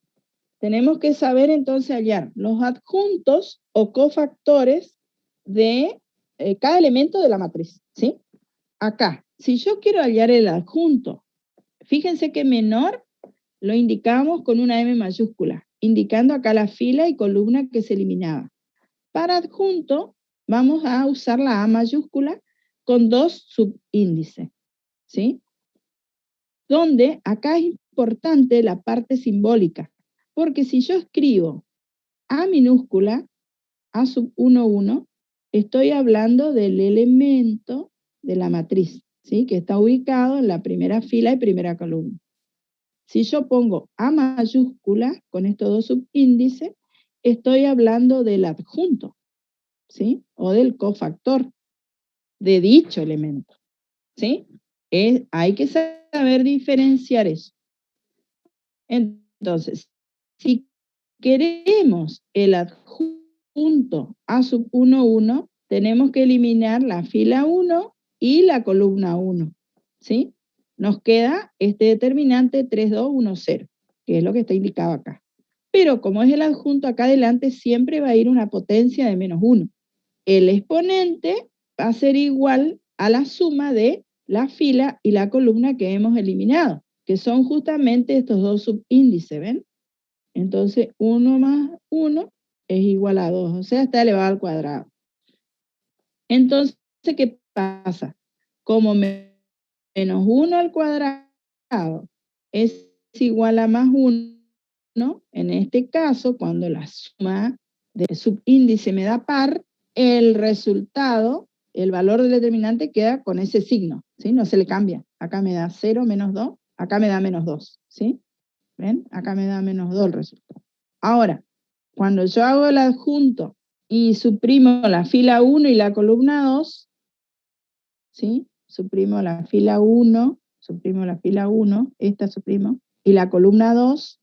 Tenemos que saber entonces hallar los adjuntos o cofactores de cada elemento de la matriz, ¿sí? Acá, si yo quiero hallar el adjunto, fíjense que menor lo indicamos con una M mayúscula, indicando acá la fila y columna que se eliminaba. Para adjunto, vamos a usar la A mayúscula con 2 subíndices, ¿sí? Donde acá es importante la parte simbólica, porque si yo escribo A minúscula, A sub 1, 1, estoy hablando del elemento de la matriz, ¿sí? Que está ubicado en la primera fila y primera columna. Si yo pongo A mayúscula con estos 2 subíndices, estoy hablando del adjunto, ¿sí? O del cofactor de dicho elemento, ¿sí? Hay que saber diferenciar eso. Entonces, si queremos el adjunto A sub 1, 1, tenemos que eliminar la fila 1 y la columna 1, ¿sí? Nos queda este determinante 3, 2, 1, 0, que es lo que está indicado acá. Pero como es el adjunto, acá adelante siempre va a ir una potencia de menos 1. El exponente va a ser igual a la suma de la fila y la columna que hemos eliminado, que son justamente estos 2 subíndices, ¿ven? Entonces, 1 más 1 es igual a 2, o sea, está elevado al cuadrado. Entonces, ¿qué pasa? Como menos 1 al cuadrado es igual a más 1, en este caso, cuando la suma del subíndice me da par, el resultado, el valor del determinante queda con ese signo, ¿sí? No se le cambia. Acá me da 0, menos 2, acá me da menos 2, ¿sí? ¿Ven? Acá me da menos 2 el resultado. Ahora, cuando yo hago el adjunto y suprimo la fila 1 y la columna 2, ¿sí? Suprimo la fila 1, esta suprimo, y la columna 2,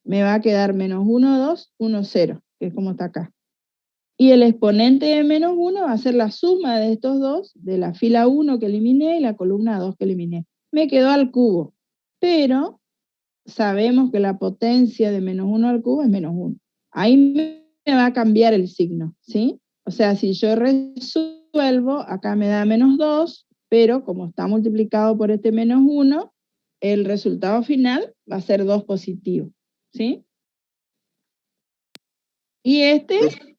me va a quedar menos 1, 2, 1, 0, que es como está acá. Y el exponente de menos 1 va a ser la suma de estos dos, de la fila 1 que eliminé y la columna 2 que eliminé. Me quedó al cubo, pero sabemos que la potencia de menos 1 al cubo es menos 1. Ahí me va a cambiar el signo, ¿sí? O sea, si yo resuelvo, acá me da menos 2, pero como está multiplicado por este menos 1, el resultado final va a ser 2 positivo, ¿sí? Y este,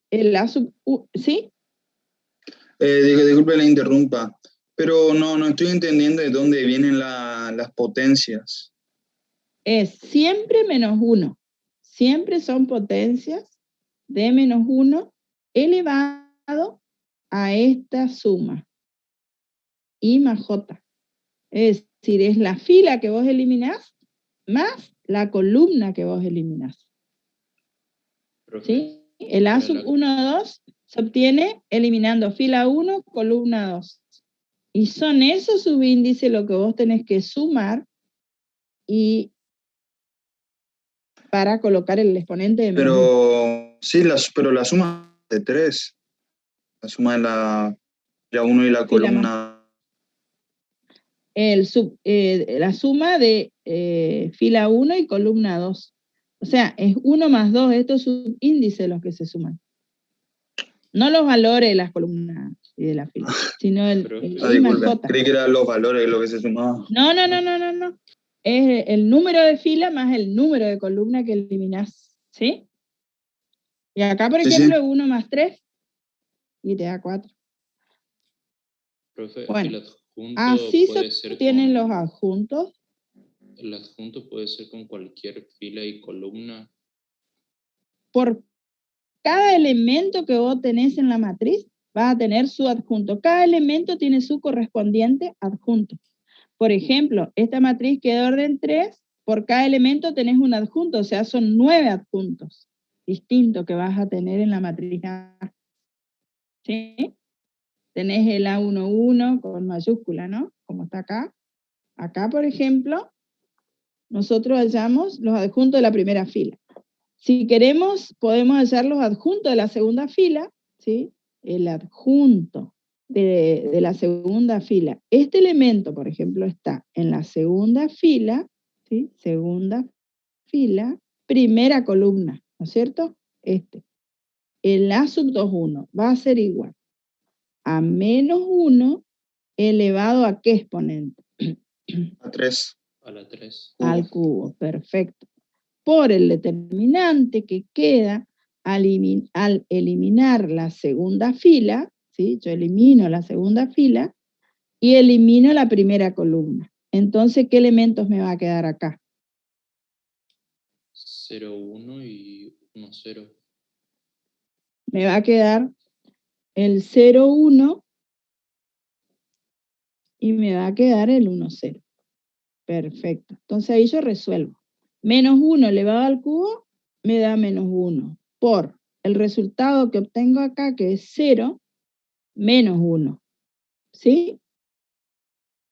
el A sub U, ¿sí? Disculpe la interrumpa, pero no estoy entendiendo de dónde vienen las potencias. Es siempre menos 1. Siempre son potencias de menos 1 elevado a esta suma. I más J. Es decir, es la fila que vos eliminás más la columna que vos eliminás. ¿Sí? El A sub 1, 2 Se obtiene eliminando fila 1, columna 2. Y son esos subíndices lo que vos tenés que sumar y para colocar el exponente de menos 1. Pero sí, pero la suma de 3. La suma de la 1 y la Sí, columna. La suma de fila 1 y columna 2. O sea, es 1 más 2, estos subíndices los que se suman. No los valores de las columnas y de la fila, sino el I más Disculpe, J. creí que eran los valores lo que se sumaba. No. Es el número de fila más el número de columna que eliminás, ¿sí? Y acá, por ejemplo, es 1 más 3 y te da 4. Profe, Bueno, el adjunto así puede se ser obtienen con, los adjuntos. el adjunto puede ser con cualquier fila y columna. Por cada elemento que vos tenés en la matriz, vas a tener su adjunto. Cada elemento tiene su correspondiente adjunto. Por ejemplo, esta matriz que es de orden 3, por cada elemento tenés un adjunto, o sea, son 9 adjuntos distintos que vas a tener en la matriz A. ¿Sí? Tenés el A11 con mayúscula, ¿no? Como está acá. Acá, por ejemplo, nosotros hallamos los adjuntos de la primera fila. Si queremos, podemos hallar los adjuntos de la segunda fila, ¿sí? El adjunto de la segunda fila. Este elemento, por ejemplo, está en la segunda fila, ¿sí? Segunda fila, primera columna, ¿no es cierto? El A sub 21 va a ser igual a menos 1 elevado a ¿qué exponente? A 3. A la 3. Al cubo, perfecto. Por el determinante que queda al eliminar la segunda fila, ¿sí? Yo elimino la segunda fila y elimino la primera columna. Entonces, ¿qué elementos me va a quedar acá? 0, 1 y 1, 0. Me va a quedar el 0, 1 y me va a quedar el 1, 0. Perfecto. Entonces ahí yo resuelvo. Menos 1 elevado al cubo me da menos 1 por el resultado que obtengo acá, que es 0, menos 1. ¿Sí?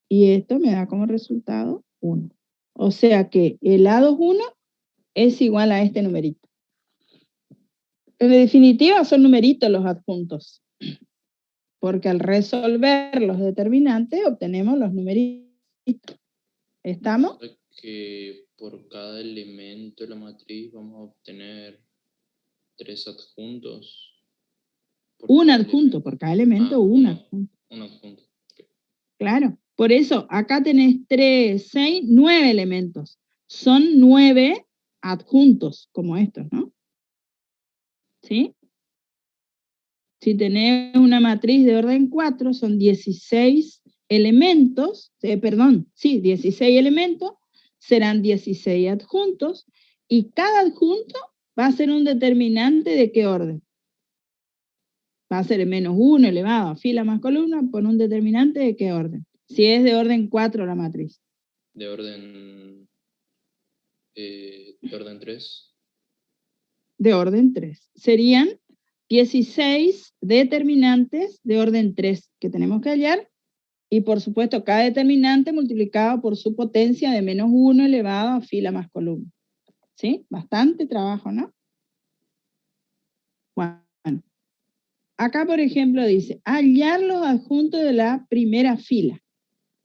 Y esto me da como resultado 1. O sea que el A21 es igual a este numerito. En definitiva son numeritos los adjuntos, porque al resolver los determinantes obtenemos los numeritos. ¿Estamos? O sea que por cada elemento de la matriz vamos a obtener 3 adjuntos. Un adjunto, por cada elemento un adjunto. Un adjunto. Okay. Claro, por eso acá tenés 3, 6, 9 elementos. Son 9 adjuntos, como estos, ¿no? ¿Sí? Si tenés una matriz de orden 4, son 16 elementos, 16 elementos, serán 16 adjuntos, y cada adjunto va a ser un determinante de qué orden. Va a ser el menos 1 elevado a fila más columna por un determinante de qué orden. Si es de orden 4 la matriz. De orden 3. De orden 3. Serían 16 determinantes de orden 3 que tenemos que hallar, y por supuesto cada determinante multiplicado por su potencia de menos 1 elevado a fila más columna. ¿Sí? Bastante trabajo, ¿no? Bueno, acá por ejemplo dice, hallar los adjuntos de la primera fila,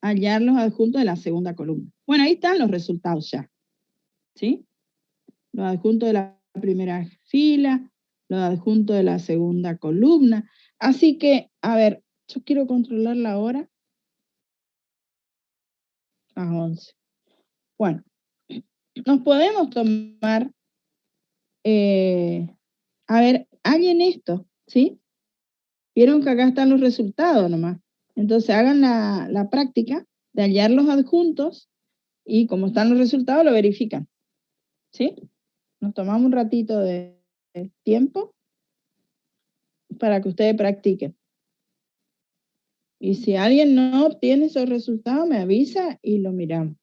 hallar los adjuntos de la segunda columna. Bueno, ahí están los resultados ya. ¿Sí? Los adjuntos de la primera fila, los adjuntos de la segunda columna. Así que, a ver, yo quiero controlar la hora. Las 11. Bueno, nos podemos tomar, a ver, alguien esto, ¿sí? Vieron que acá están los resultados nomás. Entonces hagan la práctica de hallar los adjuntos y como están los resultados lo verifican. ¿Sí? Nos tomamos un ratito de tiempo para que ustedes practiquen. Y si alguien no obtiene esos resultados, me avisa y lo miramos.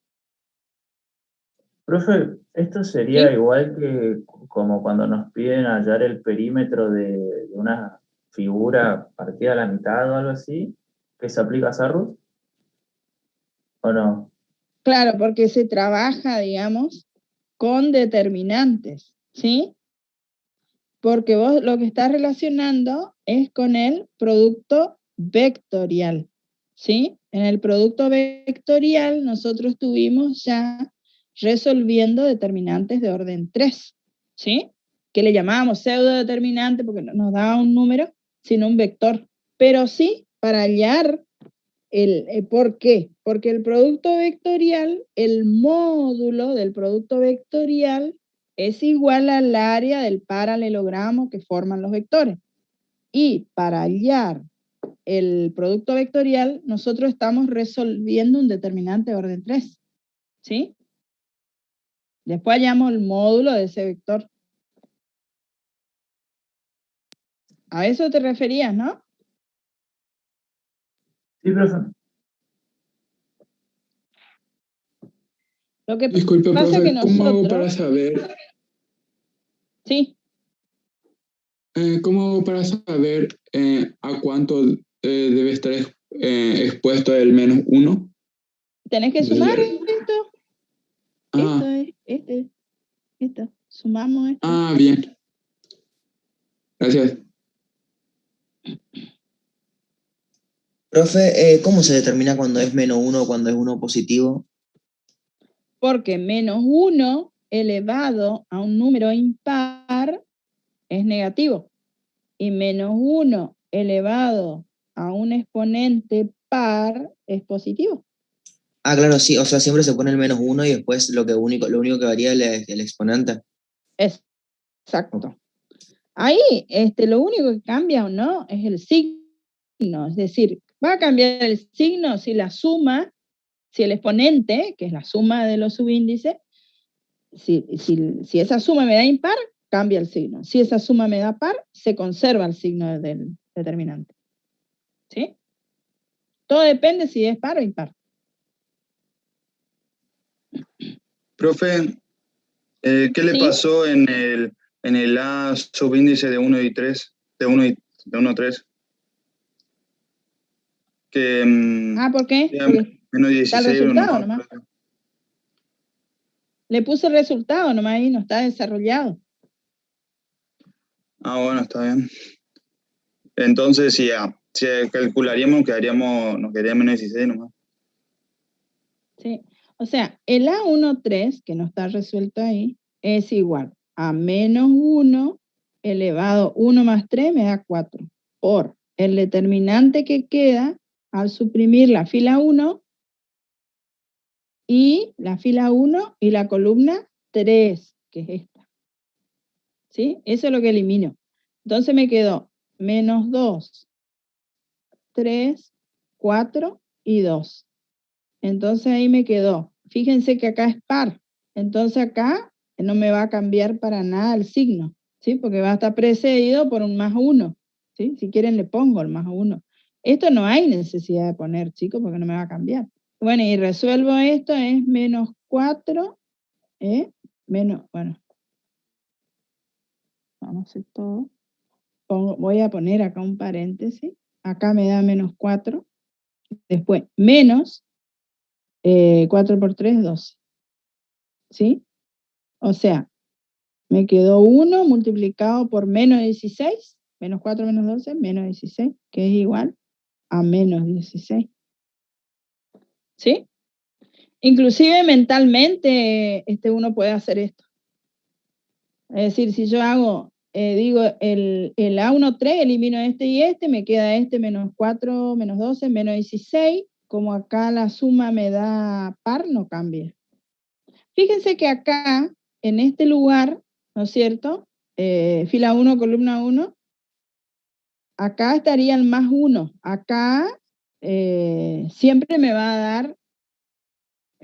Profe, esto sería ¿Sí? igual que como cuando nos piden hallar el perímetro de una figura partida a la mitad o algo así, que se aplica a Sarrus, ¿o no? Claro, porque se trabaja, digamos, con determinantes, ¿sí? Porque vos lo que estás relacionando es con el producto vectorial, ¿sí? En el producto vectorial nosotros estuvimos ya resolviendo determinantes de orden 3, ¿sí? Que le llamábamos pseudodeterminante porque no nos daba un número, sino un vector. Pero sí, para hallar ¿por qué? Porque el producto vectorial, el módulo del producto vectorial es igual al área del paralelogramo que forman los vectores. Y para hallar el producto vectorial, nosotros estamos resolviendo un determinante de orden 3. ¿Sí? Después hallamos el módulo de ese vector. A eso te referías, ¿no? Sí, profe. Lo que Disculpe, pasa profe, que ¿cómo hago nosotros... para saber? Sí. ¿Cómo hago para saber a cuánto debe estar expuesto el -1? Tenés que sumar esto. Ah, Esto. Sumamos esto. ah, bien. Gracias. Profe, ¿cómo se determina cuando es -1 o cuando es 1 positivo? Porque -1 elevado a un número impar es negativo. Y -1 elevado a un exponente par es positivo. Ah, claro, sí, o sea, siempre se pone el -1 y después lo único que varía es el exponente. Exacto. Ahí lo único que cambia o no es el signo. Es decir, va a cambiar el signo si la suma, si el exponente, que es la suma de los subíndices, si esa suma me da impar, cambia el signo. Si esa suma me da par, se conserva el signo del determinante. ¿Sí? Todo depende si es par o impar. Profe, ¿qué le Sí. pasó en el A subíndice de 1 y 3? De 1 a 3. Que ¿Por qué? ya Porque menos está el 16 resultado nomás. Le puse el resultado nomás ahí, no está desarrollado. Ah, bueno, está bien. Entonces, si calcularíamos, nos quedaría menos 16 nomás. Sí. O sea, el A13, que no está resuelto ahí, es igual a -1 elevado 1 más 3 me da 4. Por el determinante que queda al suprimir la fila 1 y la fila 1 y la columna 3, que es esta. ¿Sí? Eso es lo que elimino. Entonces me quedó -2, 3, 4 y 2. Entonces ahí me quedó. Fíjense que acá es par. Entonces acá no me va a cambiar para nada el signo, ¿sí? Porque va a estar precedido por un +1, ¿sí? Si quieren le pongo el +1. Esto no hay necesidad de poner, chicos, porque no me va a cambiar. Bueno, y resuelvo esto, es -4, bueno, vamos a hacer todo. Voy a poner acá un paréntesis. Acá me da -4. Después, menos 4 por 3, 12. ¿Sí? O sea, me quedó 1 multiplicado por -16, -4 menos 12, -16, que es igual a -16. ¿Sí? Inclusive mentalmente uno puede hacer esto. Es decir, si yo hago, digo, el A13, elimino este y este, me queda -4, -12, -16. Como acá la suma me da par, no cambia. Fíjense que acá, en este lugar, ¿no es cierto? Fila 1, columna 1. Acá estaría el +1. Acá siempre me va a dar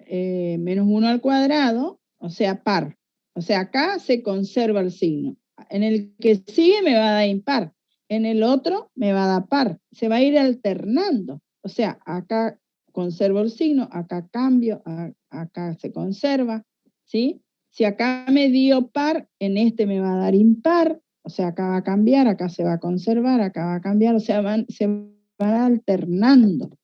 -1 al cuadrado, o sea, par. O sea, acá se conserva el signo. En el que sigue me va a dar impar. En el otro me va a dar par. Se va a ir alternando. O sea, acá conservo el signo, acá cambio, acá se conserva, ¿sí? Si acá me dio par, en este me va a dar impar. O sea, acá va a cambiar, acá se va a conservar, acá va a cambiar, o sea, se van alternando.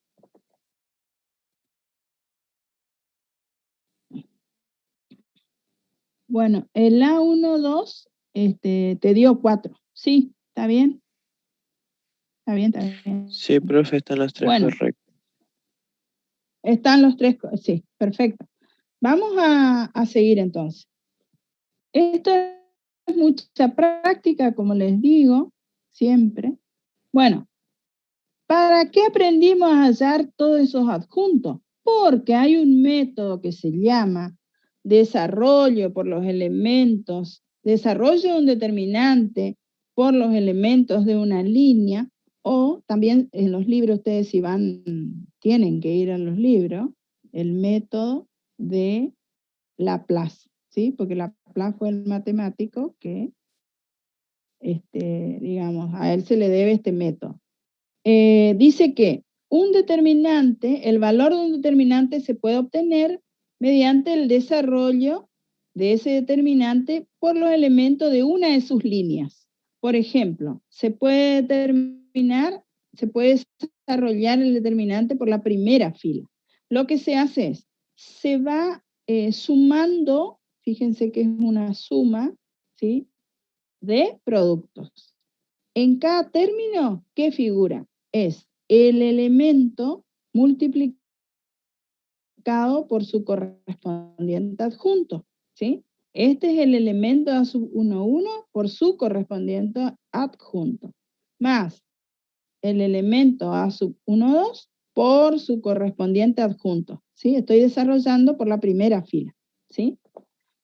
Bueno, el A12 te dio 4. Sí, ¿está bien? Está bien, está bien. Sí, profe, están los tres Bueno, correctos. están los tres, sí, perfecto. Vamos a seguir entonces. Esto es mucha práctica, como les digo, siempre. Bueno, ¿para qué aprendimos a hallar todos esos adjuntos? Porque hay un método que se llama desarrollo por los elementos, desarrollo de un determinante por los elementos de una línea, o también en los libros ustedes si van, tienen que ir a los libros, el método de Laplace, ¿sí? Porque Laplace fue el matemático que, digamos, a él se le debe este método. Dice que un determinante, el valor de un determinante se puede obtener mediante el desarrollo de ese determinante por los elementos de una de sus líneas. Por ejemplo, se puede desarrollar el determinante por la primera fila. Lo que se hace es, se va sumando, fíjense que es una suma, ¿sí?, de productos. En cada término, ¿qué figura? Es el elemento multiplicado por su correspondiente adjunto, ¿sí? Este es el elemento A sub 1, 1 por su correspondiente adjunto, más el elemento A sub 1, 2 por su correspondiente adjunto, ¿sí? Estoy desarrollando por la primera fila, ¿sí?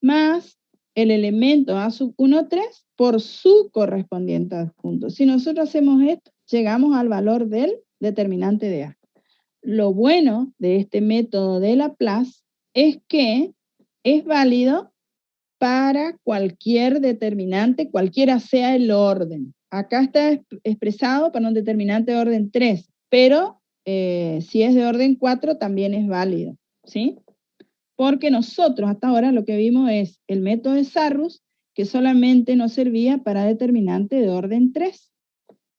Más el elemento A sub 1, 3 por su correspondiente adjunto. Si nosotros hacemos esto, llegamos al valor del determinante de A. Lo bueno de este método de Laplace es que es válido para cualquier determinante, cualquiera sea el orden. Acá está expresado para un determinante de orden 3, pero si es de orden 4 también es válido, ¿sí? Porque nosotros hasta ahora lo que vimos es el método de Sarrus, que solamente nos servía para determinante de orden 3.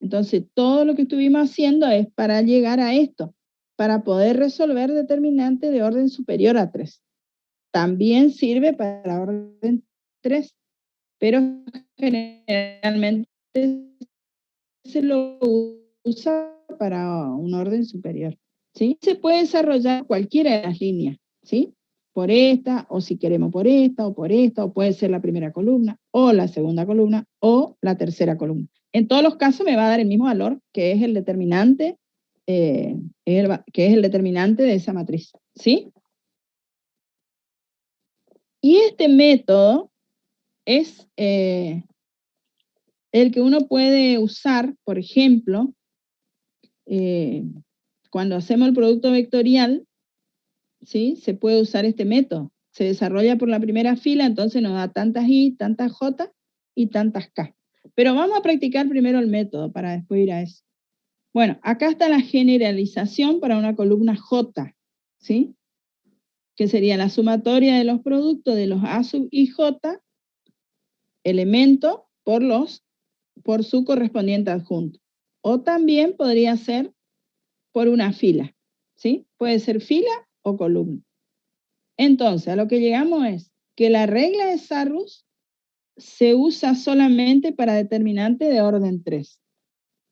Entonces, todo lo que estuvimos haciendo es para llegar a esto, para poder resolver determinante de orden superior a 3. También sirve para orden 3, pero generalmente se lo usa para un orden superior, ¿sí? Se puede desarrollar cualquiera de las líneas, ¿sí? Por esta, o si queremos por esta, o puede ser la primera columna, o la segunda columna, o la tercera columna. En todos los casos me va a dar el mismo valor, que es el determinante, que es el determinante de esa matriz, ¿sí? Y este método es el que uno puede usar, por ejemplo, cuando hacemos el producto vectorial, ¿sí? Se puede usar este método. Se desarrolla por la primera fila, entonces nos da tantas I, tantas J y tantas K. Pero vamos a practicar primero el método para después ir a eso. Bueno, acá está la generalización para una columna J, ¿sí? Que sería la sumatoria de los productos de los A sub I J, elemento por su correspondiente adjunto. O también podría ser por una fila, ¿sí? Puede ser fila o columna. Entonces, a lo que llegamos es que la regla de Sarrus se usa solamente para determinante de orden 3.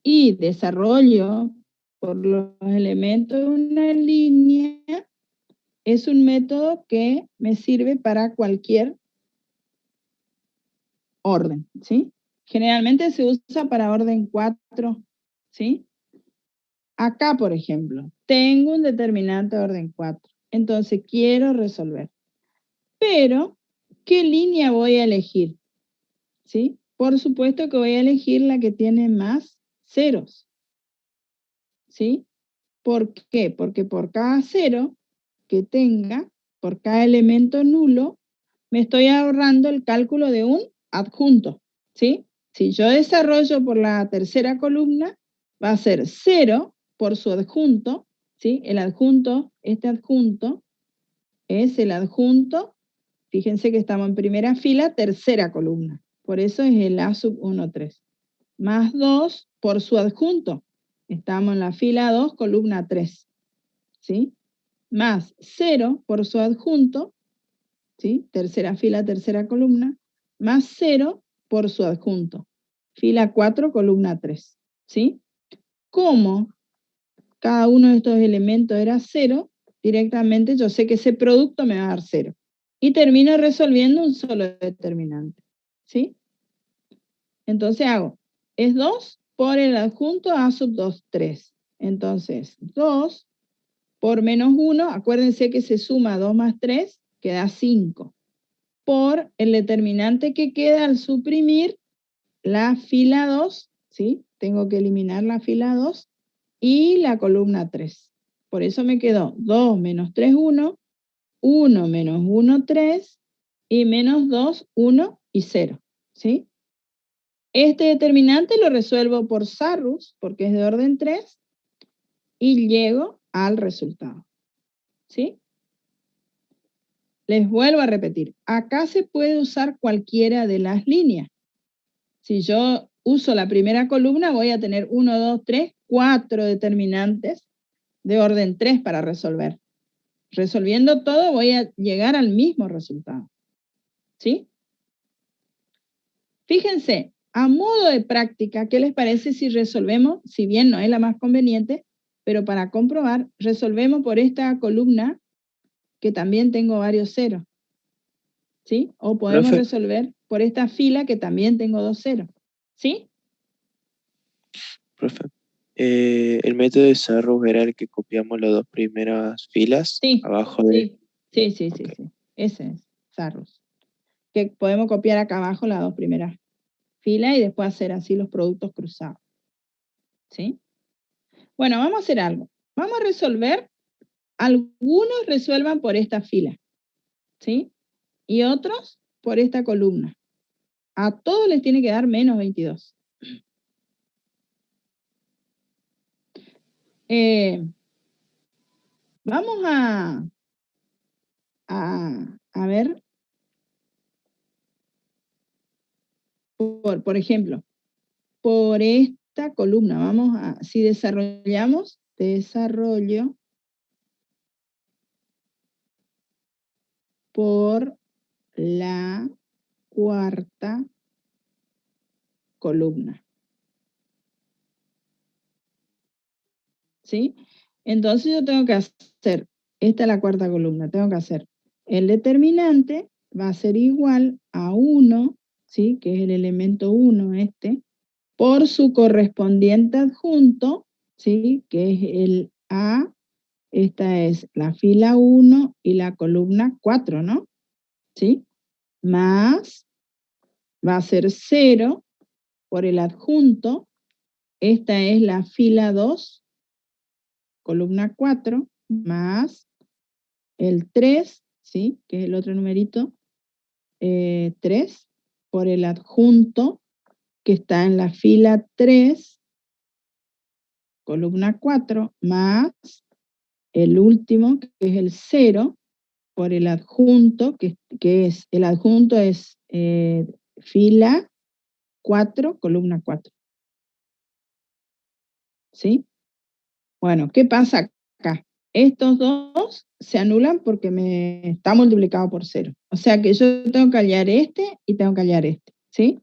Y desarrollo por los elementos de una línea es un método que me sirve para cualquier orden, ¿sí? Generalmente se usa para orden 4, ¿sí? Acá, por ejemplo, tengo un determinante de orden 4, entonces quiero resolver. Pero, ¿qué línea voy a elegir? ¿Sí? Por supuesto que voy a elegir la que tiene más ceros. ¿Sí? ¿Por qué? Porque por cada cero que tenga, por cada elemento nulo, me estoy ahorrando el cálculo de un adjunto. ¿Sí? Si yo desarrollo por la tercera columna, va a ser 0 por su adjunto. ¿Sí? El adjunto, este adjunto, es el adjunto. Fíjense que estamos en primera fila, tercera columna, Por eso es el A sub 1, 3. Más 2 por su adjunto. Estamos en la fila 2, columna 3. ¿Sí? Más 0 por su adjunto. ¿Sí? Tercera fila, tercera columna. Más 0 por su adjunto. Fila 4, columna 3. ¿Sí? Como cada uno de estos elementos era 0, directamente yo sé que ese producto me va a dar 0. Y termino resolviendo un solo determinante. ¿Sí? Entonces hago, es 2 por el adjunto A sub 2, 3. Entonces, 2 por menos 1, acuérdense que se suma 2 más 3, queda 5. Por el determinante que queda al suprimir la fila 2, ¿sí? Tengo que eliminar la fila 2 y la columna 3. Por eso me quedó 2 menos 3, 1, 1 menos 1, 3, y menos 2, 1 y 0, ¿sí? Este determinante lo resuelvo por Sarrus, porque es de orden 3, y llego al resultado, ¿sí? Les vuelvo a repetir, acá se puede usar cualquiera de las líneas. Si yo uso la primera columna, voy a tener 1, 2, 3, 4 determinantes de orden 3 para resolver. Resolviendo todo, voy a llegar al mismo resultado, ¿sí? Fíjense, a modo de práctica, ¿qué les parece si resolvemos, si bien no es la más conveniente, pero para comprobar, resolvemos por esta columna que también tengo varios ceros, ¿sí? O podemos Profe, resolver por esta fila que también tengo 2 ceros, ¿sí? profe. El método de Sarrus era el que copiamos las dos primeras filas Sí, abajo de... sí. Ok. Ese es Sarrus. Que podemos copiar acá abajo las dos primeras filas y después hacer así los productos cruzados, ¿sí? Bueno, vamos a hacer algo. Vamos a resolver. Algunos resuelvan por esta fila, ¿sí? Y otros por esta columna. A todos les tiene que dar menos 22. Vamos a ver, por ejemplo, por esta columna, vamos a, si desarrollamos, desarrollo por la cuarta columna. ¿Sí? Entonces yo tengo que hacer, esta es la cuarta columna, tengo que hacer el determinante va a ser igual a 1, ¿sí? Que es el elemento 1 este, por su correspondiente adjunto, ¿sí? Que es el A, esta es la fila 1 y la columna 4, ¿no? ¿Sí? Más, va a ser 0 por el adjunto, esta es la fila 2, columna 4, más el 3, ¿sí? Que es el otro numerito, 3, por el adjunto, que está en la fila 3, columna 4, más el último, que es el 0, por el adjunto, que es, el adjunto es fila 4, columna 4. ¿Sí? Bueno, ¿qué pasa acá? Estos dos se anulan porque me está multiplicado por 0. O sea que yo tengo que hallar este y tengo que hallar este, ¿sí?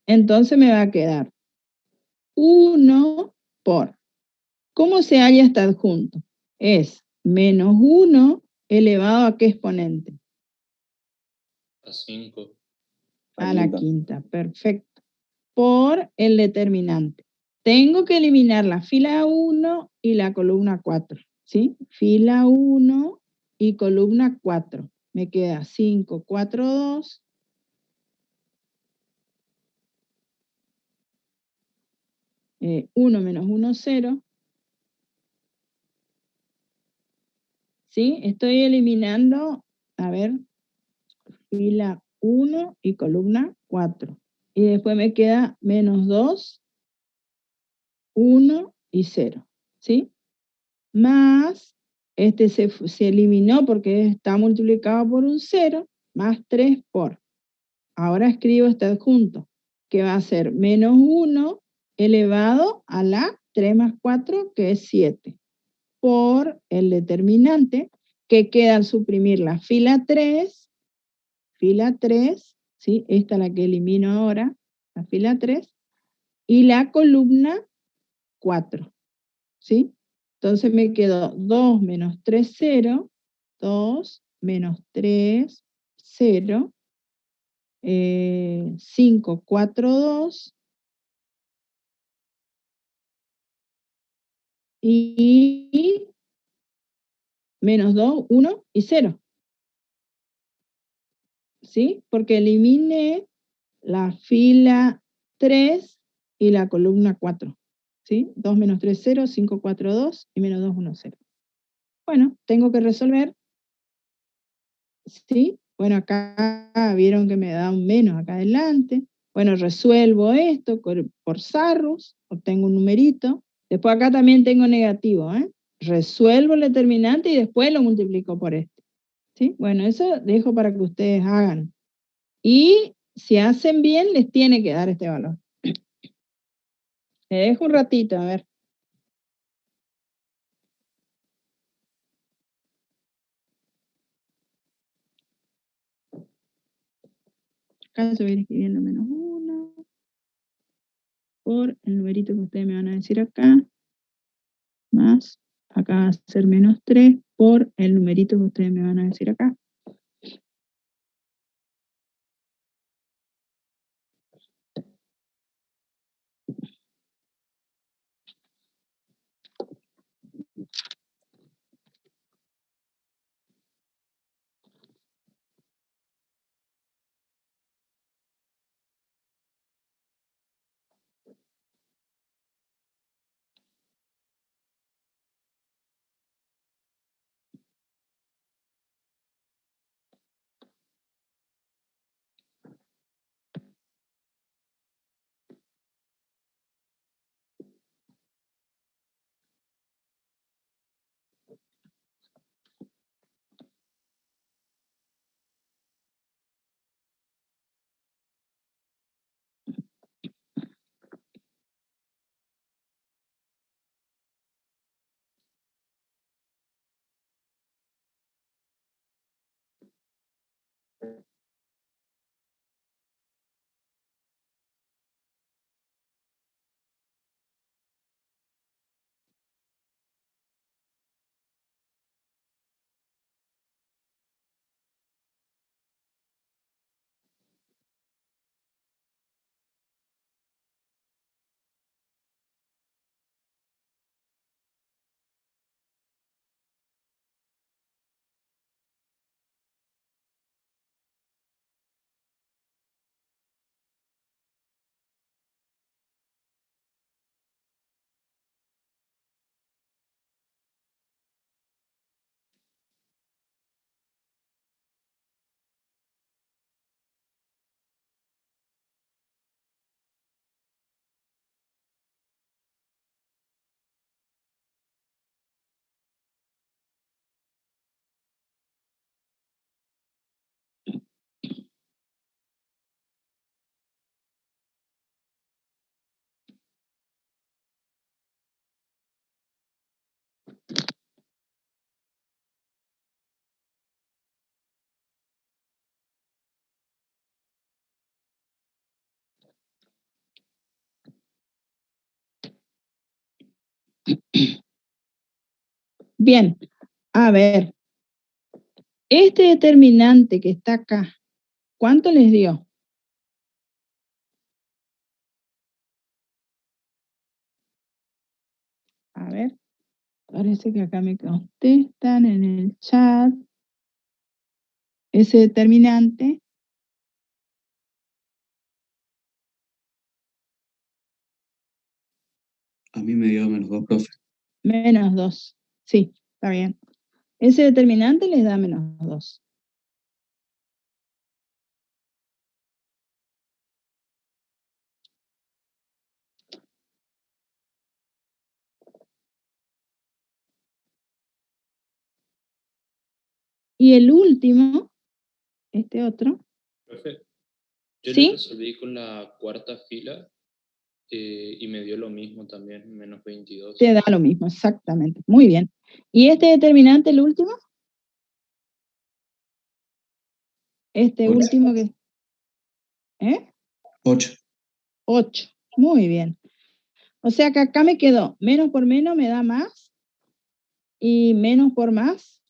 Entonces me va a quedar 1 por, ¿cómo se halla este adjunto? Es menos 1 elevado a qué exponente? A 5. A la quinta, perfecto. Por el determinante. Tengo que eliminar la fila 1 y la columna 4, ¿sí? Fila 1 y columna 4. Me queda 5, 4, 2. Eh, 1 menos 1, 0. ¿Sí? Estoy eliminando, a ver, fila 1 y columna 4. Y después me queda menos 2, 1 y 0. ¿Sí? Más, este se eliminó porque está multiplicado por un 0, más 3 por. ahora escribo este adjunto, que va a ser menos 1 elevado a la 3 más 4, que es 7, por el determinante que queda al suprimir la fila 3, ¿sí? Esta es la que elimino ahora, la fila 3, y la columna 4, ¿sí? Entonces me quedó 2 menos 3, 0, 2 menos 3, 0, 5, 4, 2, y menos 2, 1 y 0, ¿sí? Porque eliminé la fila 3 y la columna 4, ¿sí? 2 menos 3, 0, 5, 4, 2 y menos 2, 1, 0. Bueno, tengo que resolver, ¿sí? Bueno, acá vieron que me da un menos acá adelante. Bueno, resuelvo esto por Sarrus, obtengo un numerito. Después acá también tengo negativo, ¿eh? Resuelvo el determinante y después lo multiplico por este, ¿sí? Bueno, eso dejo para que ustedes hagan. Y si hacen bien, les tiene que dar este valor. Les dejo un ratito, a ver. Acá yo voy a ir escribiendo menos 1 por el numerito que ustedes me van a decir acá, más, acá va a ser menos 3 por el numerito que ustedes me van a decir acá. Bien, a ver, este determinante que está acá, ¿cuánto les dio? A ver, parece que acá me contestan en el chat. Ese determinante. A mí me dio -2, profe. Menos 2. Sí, está bien. Ese determinante les da menos 2. Y el último, este otro. Profe, Yo ¿Sí? lo resolví con la cuarta fila y me dio lo mismo también, menos 22. Te da lo mismo, exactamente. Muy bien. ¿Y este determinante, el último? Este Ocho. último que... ¿Eh? 8. 8. Muy bien. O sea que acá me quedó menos por menos me da más y menos por más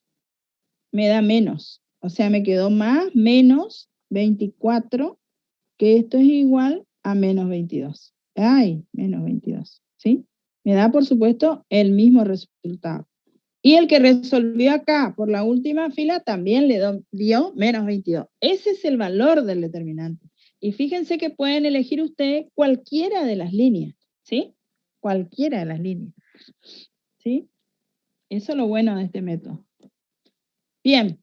me da menos. O sea, me quedó más menos 24, que esto es igual a menos 22. Ay, menos 22, ¿sí? Me da, por supuesto, el mismo resultado. Y el que resolvió acá por la última fila también le dio menos 22. Ese es el valor del determinante. Y fíjense que pueden elegir ustedes cualquiera de las líneas, ¿sí? Cualquiera de las líneas, ¿sí? Eso es lo bueno de este método. Bien.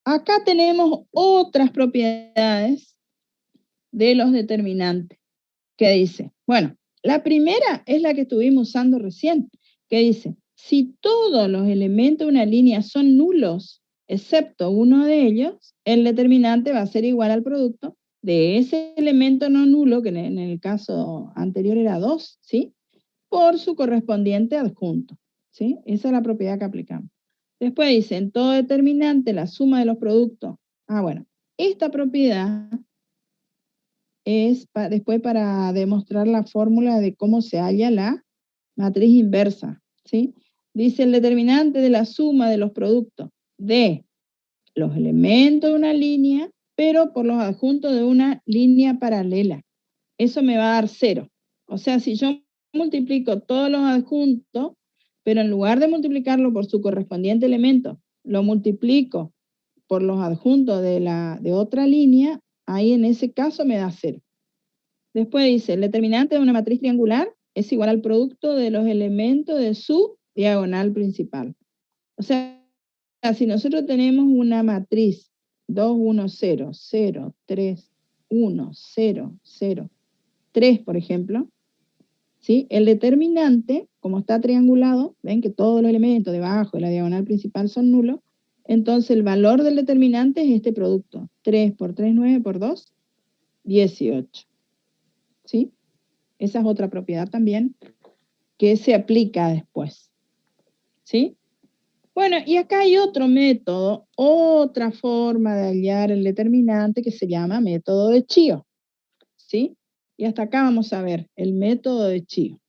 Acá tenemos otras propiedades de los determinantes que dice, bueno, la primera es la que estuvimos usando recién, que dice, si todos los elementos de una línea son nulos, excepto uno de ellos, el determinante va a ser igual al producto de ese elemento no nulo, que en el caso anterior era 2, ¿sí? Por su correspondiente adjunto, ¿sí? Esa es la propiedad que aplicamos. Después dice, en todo determinante, la suma de los productos. Ah, bueno, esta propiedad es después para demostrar la fórmula de cómo se halla la matriz inversa, ¿sí? Dice el determinante de la suma de los productos de los elementos de una línea, pero por los adjuntos de una línea paralela. Eso me va a dar 0. O sea, si yo multiplico todos los adjuntos, pero en lugar de multiplicarlo por su correspondiente elemento, lo multiplico por los adjuntos de otra línea, ahí en ese caso me da 0. Después dice, el determinante de una matriz triangular es igual al producto de los elementos de su diagonal principal. O sea, si nosotros tenemos una matriz 2, 1, 0, 0, 3, 1, 0, 0, 3, por ejemplo, ¿sí? El determinante, como está triangulado, ven que todos los elementos debajo de la diagonal principal son nulos, entonces el valor del determinante es este producto. 3 por 3, 9 por 2, 18. ¿Sí? Esa es otra propiedad también que se aplica después. ¿Sí? Bueno, y acá hay otro método, otra forma de hallar el determinante que se llama método de Chío. ¿Sí? Y hasta acá vamos a ver el método de Chío.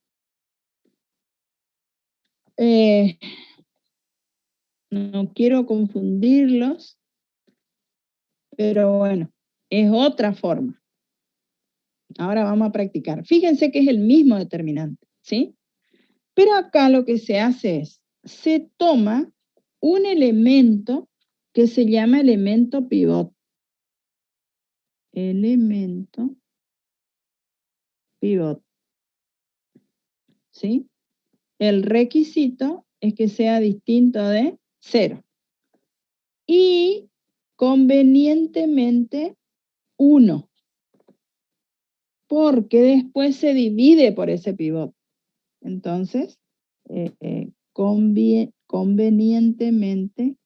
No quiero confundirlos, pero bueno, es otra forma. Ahora vamos a practicar. Fíjense que es el mismo determinante, ¿sí? Pero acá lo que se hace es, se toma un elemento que se llama elemento pivot. Elemento pivot. ¿Sí? El requisito es que sea distinto de 0. Y convenientemente 1. Porque después se divide por ese pivot. Entonces, convenientemente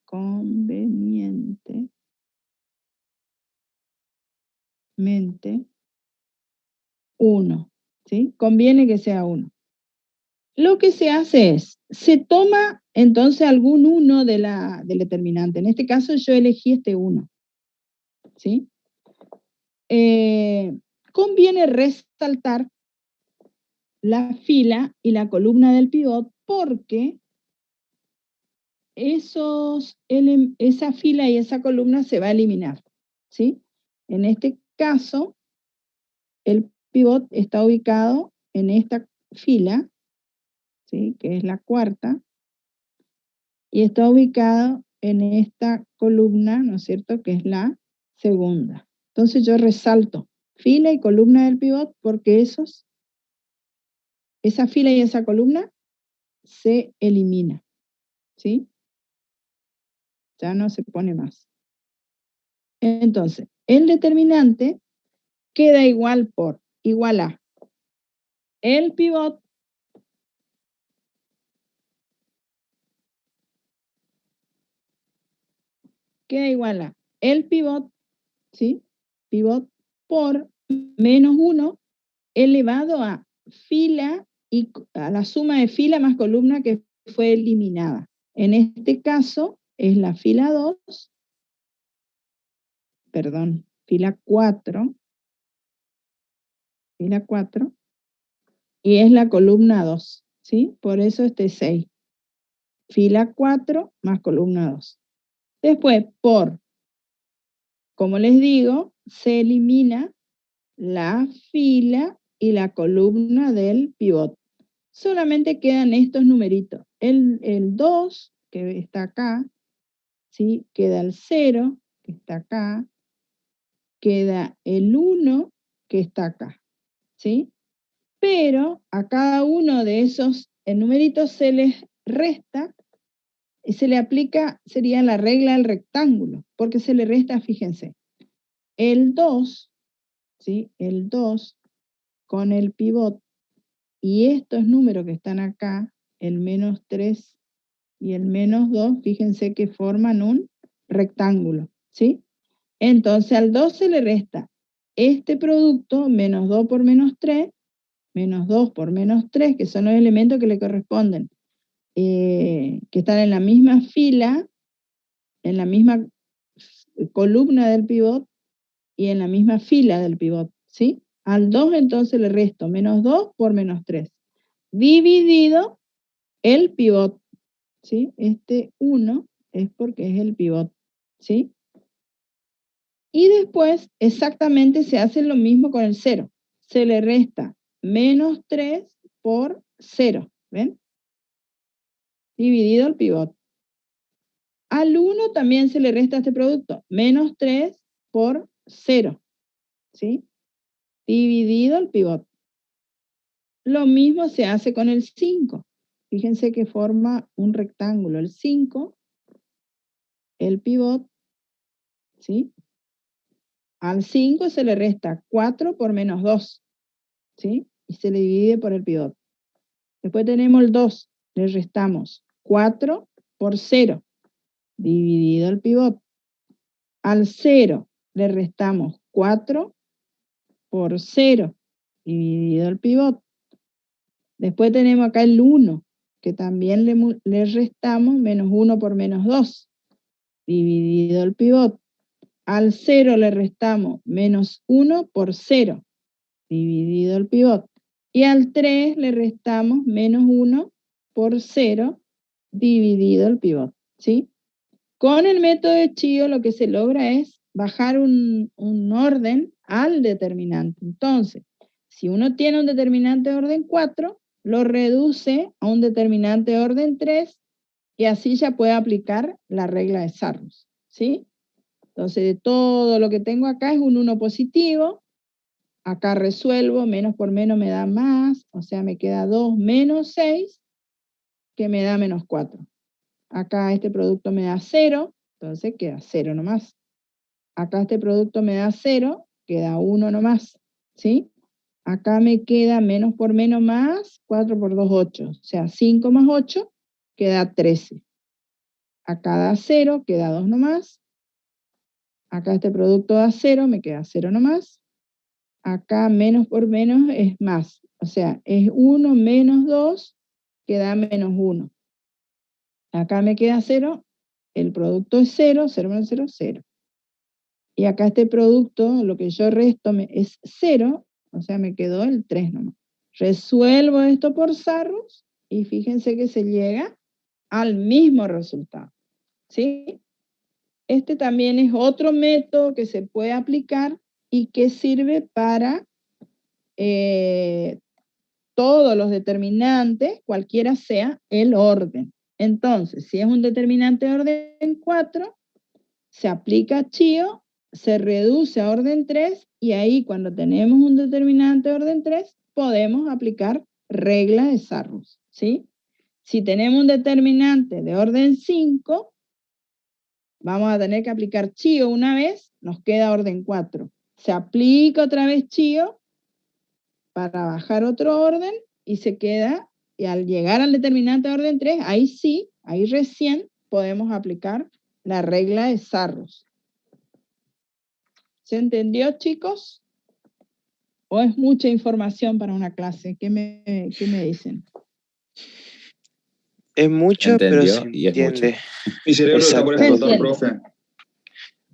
1, ¿sí? Conviene que sea 1. Lo que se hace es, se toma entonces algún 1 del determinante. En este caso yo elegí este 1, ¿sí? Conviene resaltar la fila y la columna del pivot porque esa fila y esa columna se va a eliminar, ¿sí? En este caso, el pivot está ubicado en esta fila, ¿sí? Que es la cuarta, y está ubicado en esta columna, ¿no es cierto?, que es la segunda. Entonces yo resalto fila y columna del pivot porque esa fila y esa columna se elimina, ¿sí? Ya no se pone más. Entonces, el determinante queda igual a el pivot queda igual a el pivot ¿sí? Pivot por menos 1 elevado a fila y a la suma de fila más columna que fue eliminada. En este caso es la fila 2, perdón, fila 4, y es la columna 2, ¿sí? Por eso este 6. Fila 4 más columna 2. Después, como les digo, se elimina la fila y la columna del pivot. Solamente quedan estos numeritos. El 2, que está acá, ¿sí? Queda el 0, que está acá. Queda el 1, que está acá, ¿sí? Pero a cada uno de esos numeritos se les resta, se le aplica, sería la regla del rectángulo, porque se le resta, fíjense, el 2, ¿sí? El 2 con el pivot y estos números que están acá, el menos 3 y el menos 2, fíjense que forman un rectángulo, ¿sí? Entonces al 2 se le resta este producto, menos 2 por menos 3, menos 2 por menos 3, que son los elementos que le corresponden, que están en la misma fila, en la misma columna del pivot y en la misma fila del pivot, ¿sí? Al 2 entonces le resto menos 2 por menos 3, dividido el pivot, ¿sí? Este 1 es porque es el pivot, ¿sí? Y después exactamente se hace lo mismo con el 0. Se le resta menos 3 por 0, ¿ven? Dividido el pivot. Al 1 también se le resta este producto, menos 3 por 0, ¿sí? Dividido el pivot. Lo mismo se hace con el 5. Fíjense que forma un rectángulo. El 5, el pivot, ¿sí? Al 5 se le resta 4 por menos 2, ¿sí? Y se le divide por el pivot. Después tenemos el 2, le restamos 4 por 0, dividido el pivot. Al 0 le restamos 4 por 0, dividido el pivot. Después tenemos acá el 1, que también le restamos menos 1 por menos 2, dividido el pivot. Al 0 le restamos menos 1 por 0, dividido el pivot. Y al 3 le restamos menos 1 por 0, dividido el pivot, ¿sí? Con el método de Chio lo que se logra es bajar un orden al determinante. Entonces, si uno tiene un determinante de orden 4, lo reduce a un determinante de orden 3 y así ya puede aplicar la regla de Sarrus, ¿sí? Entonces, de todo lo que tengo acá es un 1 positivo. Acá resuelvo, menos por menos me da más, o sea, me queda 2 menos 6, que me da menos 4. Acá este producto me da 0, entonces queda 0 nomás. Acá este producto me da 0, queda 1 nomás, ¿sí? Acá me queda menos por menos más, 4 por 2, 8. O sea, 5 más 8 queda 13. Acá da 0, queda 2 nomás. Acá este producto da 0, me queda 0 nomás. Acá menos por menos es más. O sea, es 1 menos 2, que da menos 1. Acá me queda 0, el producto es 0, 0 menos 0, 0. Y acá este producto, lo que yo resto es 0, o sea, me quedó el 3 nomás. Resuelvo esto por Sarrus y fíjense que se llega al mismo resultado, ¿sí? Este también es otro método que se puede aplicar y que sirve para todos los determinantes, cualquiera sea el orden. Entonces, si es un determinante de orden 4, se aplica Chio, se reduce a orden 3 y ahí cuando tenemos un determinante de orden 3, podemos aplicar regla de Sarrus, ¿sí? Si tenemos un determinante de orden 5, vamos a tener que aplicar Chio una vez, nos queda orden 4. Se aplica otra vez Chio para bajar otro orden y se queda, y al llegar al determinante de orden 3, ahí sí, ahí recién podemos aplicar la regla de Sarrus. ¿Se entendió, chicos? ¿O es mucha información para una clase? ¿Qué me dicen? Es mucho, pero se Entendió y es mucho. entiende. Mi cerebro está por explotar, Entiendo. profe.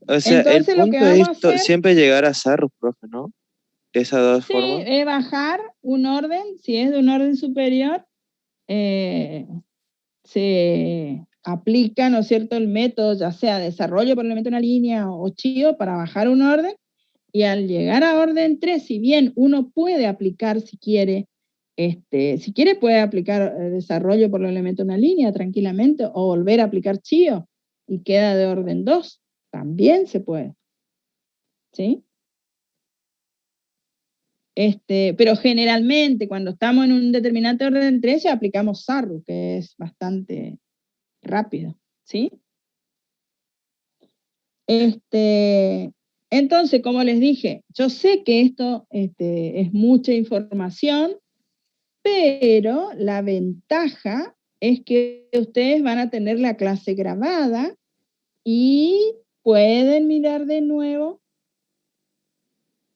O sea, el Entonces, lo que punto vamos es a hacer, siempre llegar a Sarrus, profe, ¿no? De esas dos sí, formas. es bajar un orden. Si es de un orden superior, se aplica, ¿no es cierto?, el método, ya sea desarrollo por elemento de una línea o chío, para bajar un orden. Y al llegar a orden 3, si bien uno puede aplicar, si quiere puede aplicar desarrollo por el elemento de una línea tranquilamente, o volver a aplicar chío y queda de orden 2, también se puede. ¿Sí? Pero generalmente cuando estamos en un determinante orden 3 ya aplicamos Sarrus, que es bastante rápido. ¿Sí? Entonces, como les dije, yo sé que esto es mucha información, pero la ventaja es que ustedes van a tener la clase grabada y pueden mirar de nuevo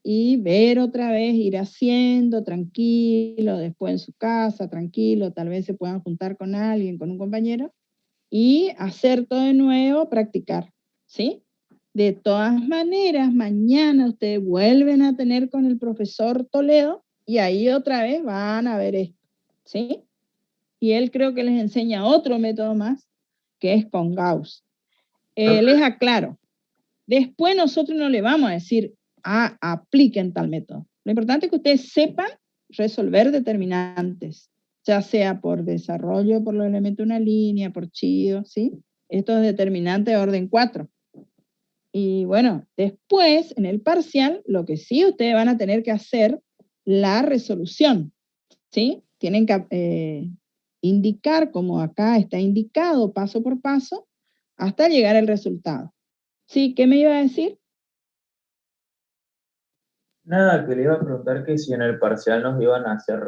y ver otra vez, ir haciendo tranquilo, después en su casa, tranquilo, tal vez se puedan juntar con alguien, con un compañero, y hacer todo de nuevo, practicar, ¿sí? De todas maneras, mañana ustedes vuelven a tener con el profesor Toledo y ahí otra vez van a ver esto, ¿sí? Y él creo que les enseña otro método más, que es con Gauss. Les aclaro, después nosotros no le vamos a decir, apliquen tal método. Lo importante es que ustedes sepan resolver determinantes, ya sea por desarrollo, por los elementos de una línea, por chío, ¿sí? Estos determinantes de orden 4. Y bueno, después, en el parcial, lo que sí ustedes van a tener que hacer, la resolución, ¿sí? Tienen que indicar, como acá está indicado, paso por paso, hasta llegar al resultado. ¿Sí? ¿Qué me iba a decir? Nada, que le iba a preguntar que si en el parcial nos iban a hacer,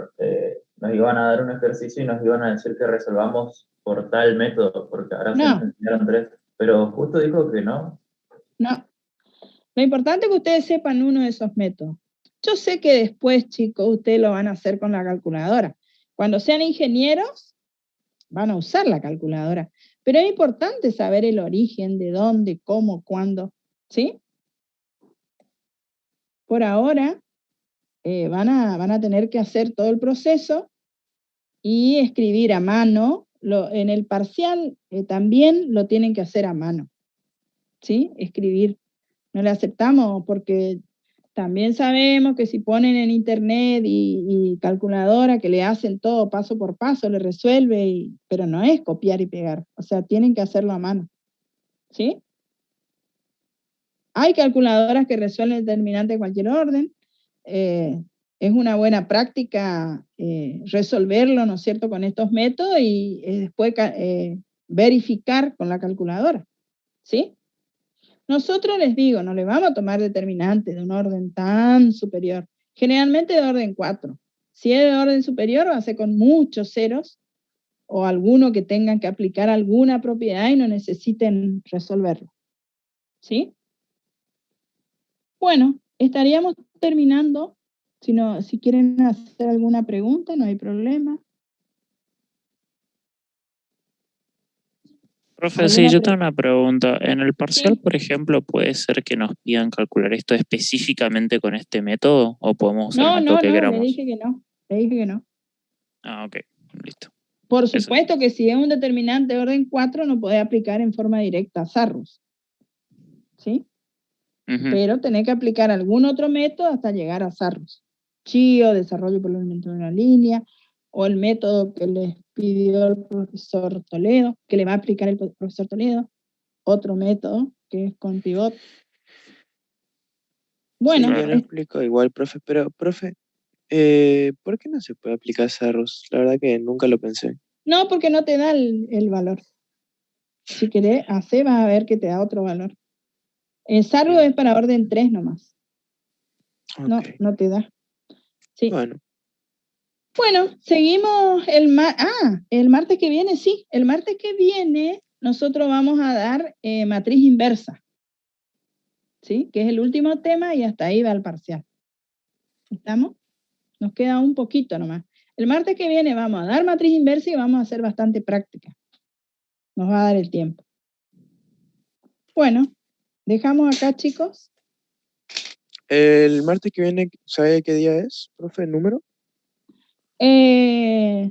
nos iban a dar un ejercicio y nos iban a decir que resolvamos por tal método, porque ahora se nos No, enseñaron 3, pero justo dijo que no. no. Lo importante es que ustedes sepan uno de esos métodos. Yo sé que después, chicos, ustedes lo van a hacer con la calculadora. Cuando sean ingenieros, van a usar la calculadora. Pero es importante saber el origen, de dónde, cómo, cuándo, ¿sí? Por ahora, van a tener que hacer todo el proceso y escribir a mano. En el parcial también lo tienen que hacer a mano, ¿sí? Escribir. No le aceptamos porque también sabemos que si ponen en internet y calculadora que le hacen todo paso por paso, le resuelve, pero no es copiar y pegar. O sea, tienen que hacerlo a mano, ¿sí? Hay calculadoras que resuelven determinantes de cualquier orden. Es una buena práctica resolverlo, ¿no es cierto?, con estos métodos y después verificar con la calculadora, ¿sí? Nosotros les digo, no le vamos a tomar determinantes de un orden tan superior, generalmente de orden 4. Si es de orden superior va a ser con muchos ceros o alguno que tengan que aplicar alguna propiedad y no necesiten resolverlo, ¿sí? Bueno, estaríamos terminando. Si quieren hacer alguna pregunta, no hay problema. Profe, sí, yo tengo una pregunta. En el parcial, Sí. por ejemplo, ¿puede ser que nos pidan calcular esto específicamente con este método o podemos usar el método que Le queramos? dije que no, le dije que no. Ah, ok, listo. Por supuesto que si es un determinante de orden 4 no podés aplicar en forma directa a Sarrus, ¿sí? Pero tenés que aplicar algún otro método hasta llegar a Sarrus. Chío, desarrollo por el elemento de una línea, o el método que les pidió el profesor Toledo, que le va a aplicar el profesor Toledo, otro método que es con pivot. Bueno, Sí, yo lo explico igual, profe, pero, profe, ¿por qué no se puede aplicar Sarrus? La verdad que nunca lo pensé. no, porque no te da el valor. Si querés hacer, vas a ver que te da otro valor. Sarrus es para orden 3 nomás. Okay. No te da. Sí. Bueno, seguimos el martes que viene, sí. El martes que viene nosotros vamos a dar matriz inversa. ¿sí? Que es el último tema y hasta ahí va el parcial. ¿Estamos? Nos queda un poquito nomás. El martes que viene vamos a dar matriz inversa y vamos a hacer bastante práctica. Nos va a dar el tiempo. Bueno, dejamos acá, chicos. El martes que viene, ¿sabe qué día es, profe, el número?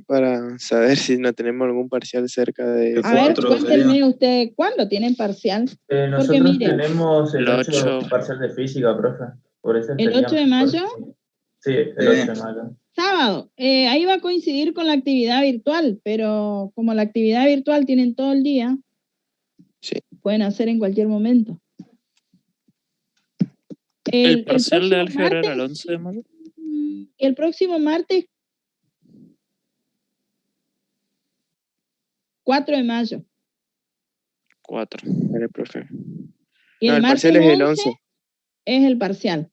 Para saber si no tenemos algún parcial cerca de... A ver, cuéntenme usted, ¿cuándo tienen parcial? Porque Nosotros miren, tenemos el El 8 8. parcial de física, profe. Por eso ¿el 8 de mayo? Sí, el 8 de mayo. Sábado. Ahí va a coincidir con la actividad virtual, pero como la actividad virtual tienen todo el día, sí, pueden hacer en cualquier momento. ¿El parcial de próximo álgebra era martes, el 11 de mayo? el próximo martes 4 de mayo. 4. Vale, profe. Y No, el el martes parcial es el 11 11. es el parcial.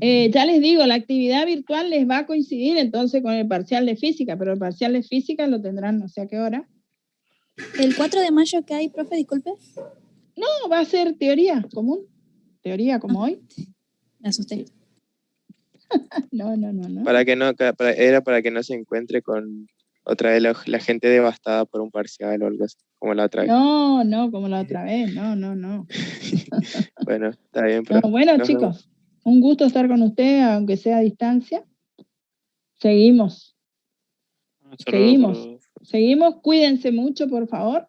Ya les digo, la actividad virtual les va a coincidir entonces con el parcial de física, pero el parcial de física lo tendrán no sé a qué hora. ¿El 4 de mayo qué hay, profe? Disculpe. No, va a ser teoría común. Teoría como hoy. Me asusté. No. Para que no, era para que no se encuentre con otra vez la gente devastada por un parcial o algo así, como la otra vez. No, como la otra vez. No. Bueno, está bien, No, profe. bueno, Nos chicos, vemos. un gusto estar con ustedes, aunque sea a distancia. Seguimos. Hasta luego, profe. Seguimos. Cuídense mucho, por favor.